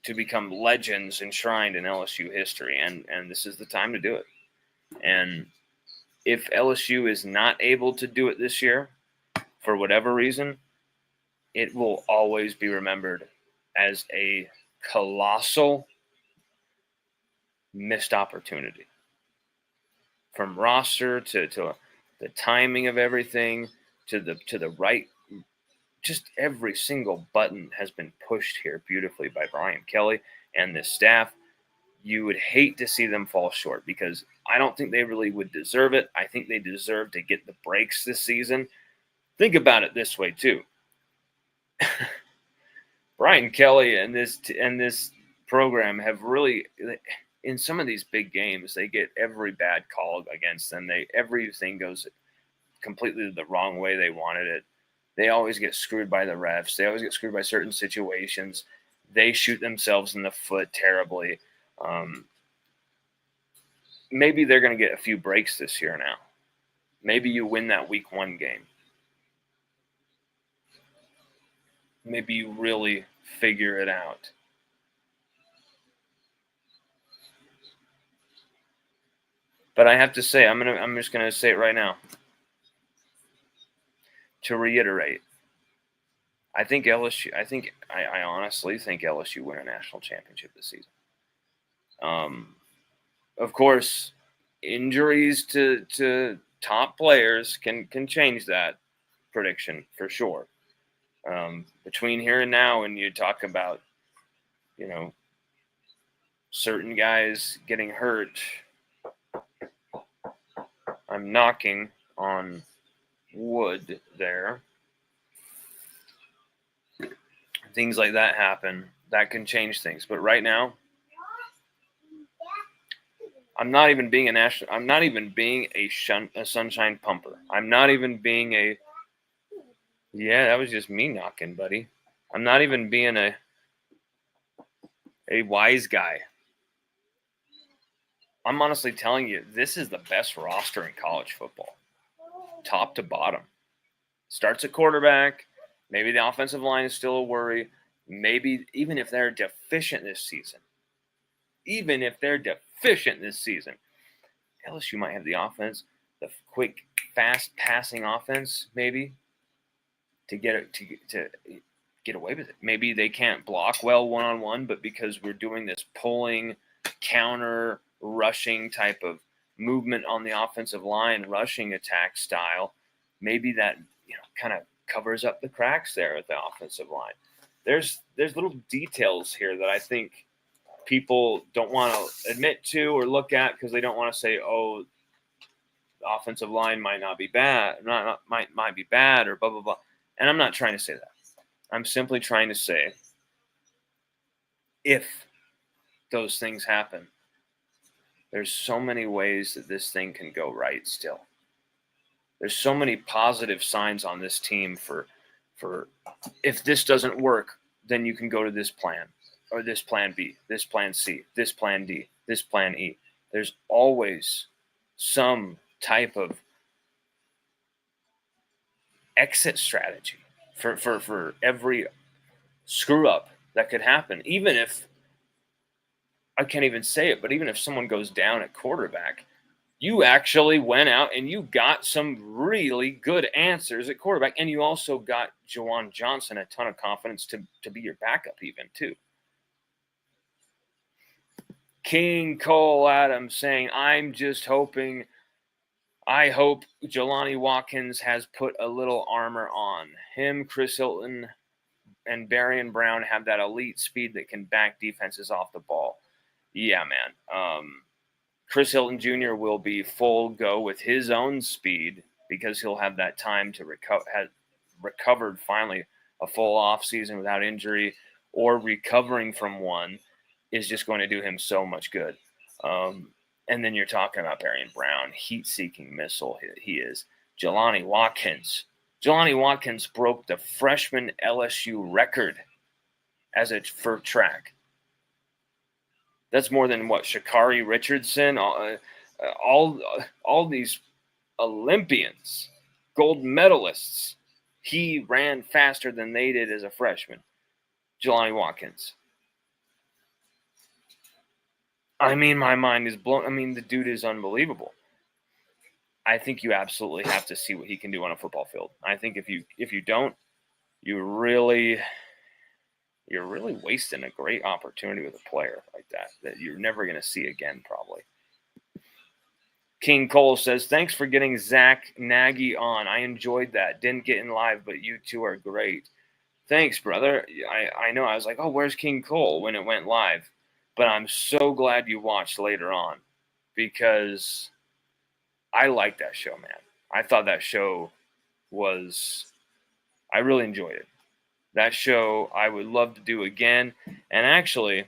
B: to become legends enshrined in LSU history, and this is the time to do it. And if LSU is not able to do it this year, for whatever reason, it will always be remembered as a colossal missed opportunity. From roster to the timing of everything, to the right, just every single button has been pushed here beautifully by Brian Kelly and this staff. You would hate to see them fall short, because I don't think they really would deserve it. I think they deserve to get the breaks this season. Think about it this way too. Brian Kelly and this program have really, in some of these big games, they get every bad call against them. Everything goes completely the wrong way they wanted it. They always get screwed by the refs. They always get screwed by certain situations. They shoot themselves in the foot terribly. Maybe they're going to get a few breaks this year now. Maybe you win that week 1 game. Maybe you really figure it out. But I have to say, I'm just going to say it right now. To reiterate, I honestly think LSU win a national championship this season. Of course, injuries to top players can change that prediction for sure. Between here and now, when you talk about, certain guys getting hurt, I'm knocking on wood there. Things like that happen. That can change things. But right now, I'm not even being a sunshine pumper. I'm not even being that was just me knocking, buddy. I'm not even being a wise guy. I'm honestly telling you, this is the best roster in college football, top to bottom. Starts at quarterback. Maybe the offensive line is still a worry. Maybe even if they're deficient this season, LSU might have the offense, the quick, fast passing offense, maybe to get away with it. Maybe they can't block well one-on-one, but because we're doing this pulling, counter, rushing type of movement on the offensive line, rushing attack style, maybe that kind of covers up the cracks there at the offensive line. There's little details here that I think people don't want to admit to or look at, because they don't want to say, oh, the offensive line might not be bad, might be bad, or blah blah blah. And I'm not trying to say that. I'm simply trying to say, if those things happen, there's so many ways that this thing can go right still. There's so many positive signs on this team for if this doesn't work, then you can go to this plan, or this plan B, this plan C, this plan D, this plan E. there's always some type of exit strategy for every screw up that could happen. Even if, I can't even say it, but even if someone goes down at quarterback, you actually went out and you got some really good answers at quarterback. And you also got Jawan Johnson a ton of confidence to be your backup even too. King Cole Adams saying, I'm just hoping, I hope Jelani Watkins has put a little armor on. Him, Chris Hilton, and Barian Brown have that elite speed that can back defenses off the ball. Yeah, man. Chris Hilton Jr. will be full go with his own speed because he'll have that time to recovered finally a full off season without injury, or recovering from one is just going to do him so much good. And then you're talking about Barian Brown, heat-seeking missile he is. Jelani Watkins. Jelani Watkins broke the freshman LSU record for track. That's more than what Sha'Carri Richardson, all these Olympians, gold medalists. He ran faster than they did as a freshman. Jelani Watkins. I mean, my mind is blown. I mean, the dude is unbelievable. I think you absolutely have to see what he can do on a football field. I think if you don't, you're really wasting a great opportunity with a player like that you're never going to see again, probably. King Cole says, thanks for getting Zach Nagy on. I enjoyed that. Didn't get in live, but you two are great. Thanks, brother. I know. I was like, oh, where's King Cole when it went live? But I'm so glad you watched later on, because I like that show, man. I thought that show I really enjoyed it. That show I would love to do again. And actually,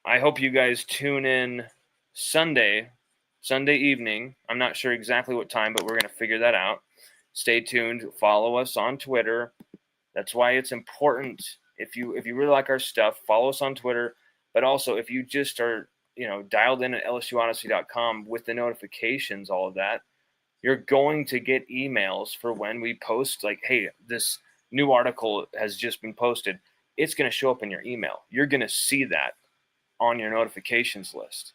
B: I hope you guys tune in Sunday evening. I'm not sure exactly what time, but we're going to figure that out. Stay tuned. Follow us on Twitter. That's why it's important. If you really like our stuff, follow us on Twitter. But also, if you just are dialed in at LSUODYSSEY.com with the notifications, all of that, you're going to get emails for when we post, like, hey, this new article has just been posted. It's going to show up in your email. You're going to see that on your notifications list.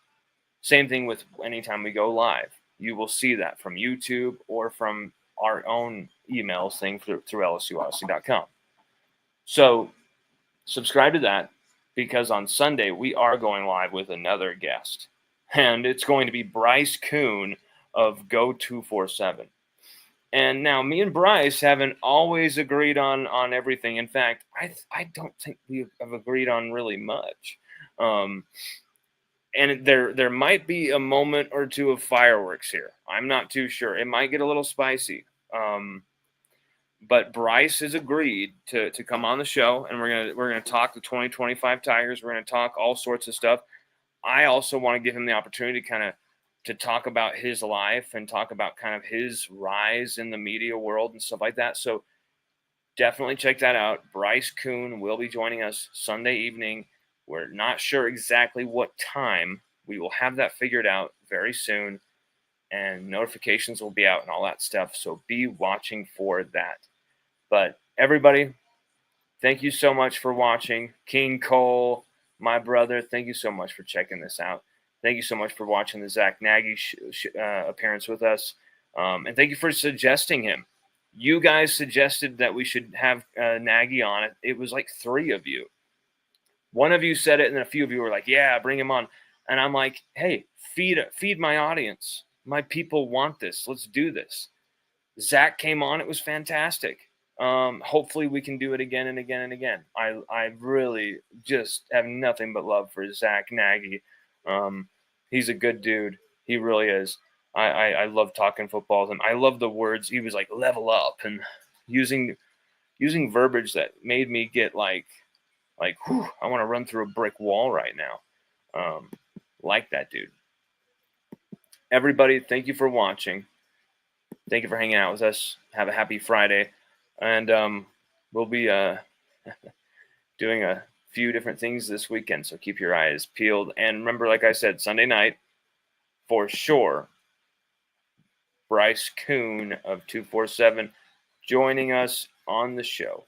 B: Same thing with anytime we go live. You will see that from YouTube or from our own emails thing through LSUOdyssey.com. So subscribe to that, because on Sunday we are going live with another guest. And it's going to be Bryce Kuhn of Go 247. And now me and Bryce haven't always agreed on everything. In fact, I don't think we have agreed on really much. And there might be a moment or two of fireworks here. I'm not too sure. It might get a little spicy. But Bryce has agreed to come on the show, and we're gonna talk the 2025 Tigers. We're gonna talk all sorts of stuff. I also want to give him the opportunity to talk about his life and talk about kind of his rise in the media world and stuff like that. So definitely check that out. Bryce Kuhn will be joining us Sunday evening. We're not sure exactly what time. We will have that figured out very soon, and notifications will be out and all that stuff. So be watching for that. But everybody, thank you so much for watching. King Cole, my brother, thank you so much for checking this out. Thank you so much for watching the Zach Nagy appearance with us. And thank you for suggesting him. You guys suggested that we should have Nagy on. It was like 3 of you. One of you said it, and then a few of you were like, yeah, bring him on. And I'm like, hey, feed my audience. My people want this. Let's do this. Zach came on. It was fantastic. Hopefully we can do it again and again and again. I really just have nothing but love for Zach Nagy. He's a good dude. He really is. I love talking football with him. I love the words. He was like, level up, and using verbiage that made me get like, whew, I want to run through a brick wall right now. Like that dude. Everybody, thank you for watching. Thank you for hanging out with us. Have a happy Friday. And we'll be doing a few different things this weekend, so keep your eyes peeled. And remember, like I said, Sunday night, for sure, Bryce Kuhn of 247 joining us on the show.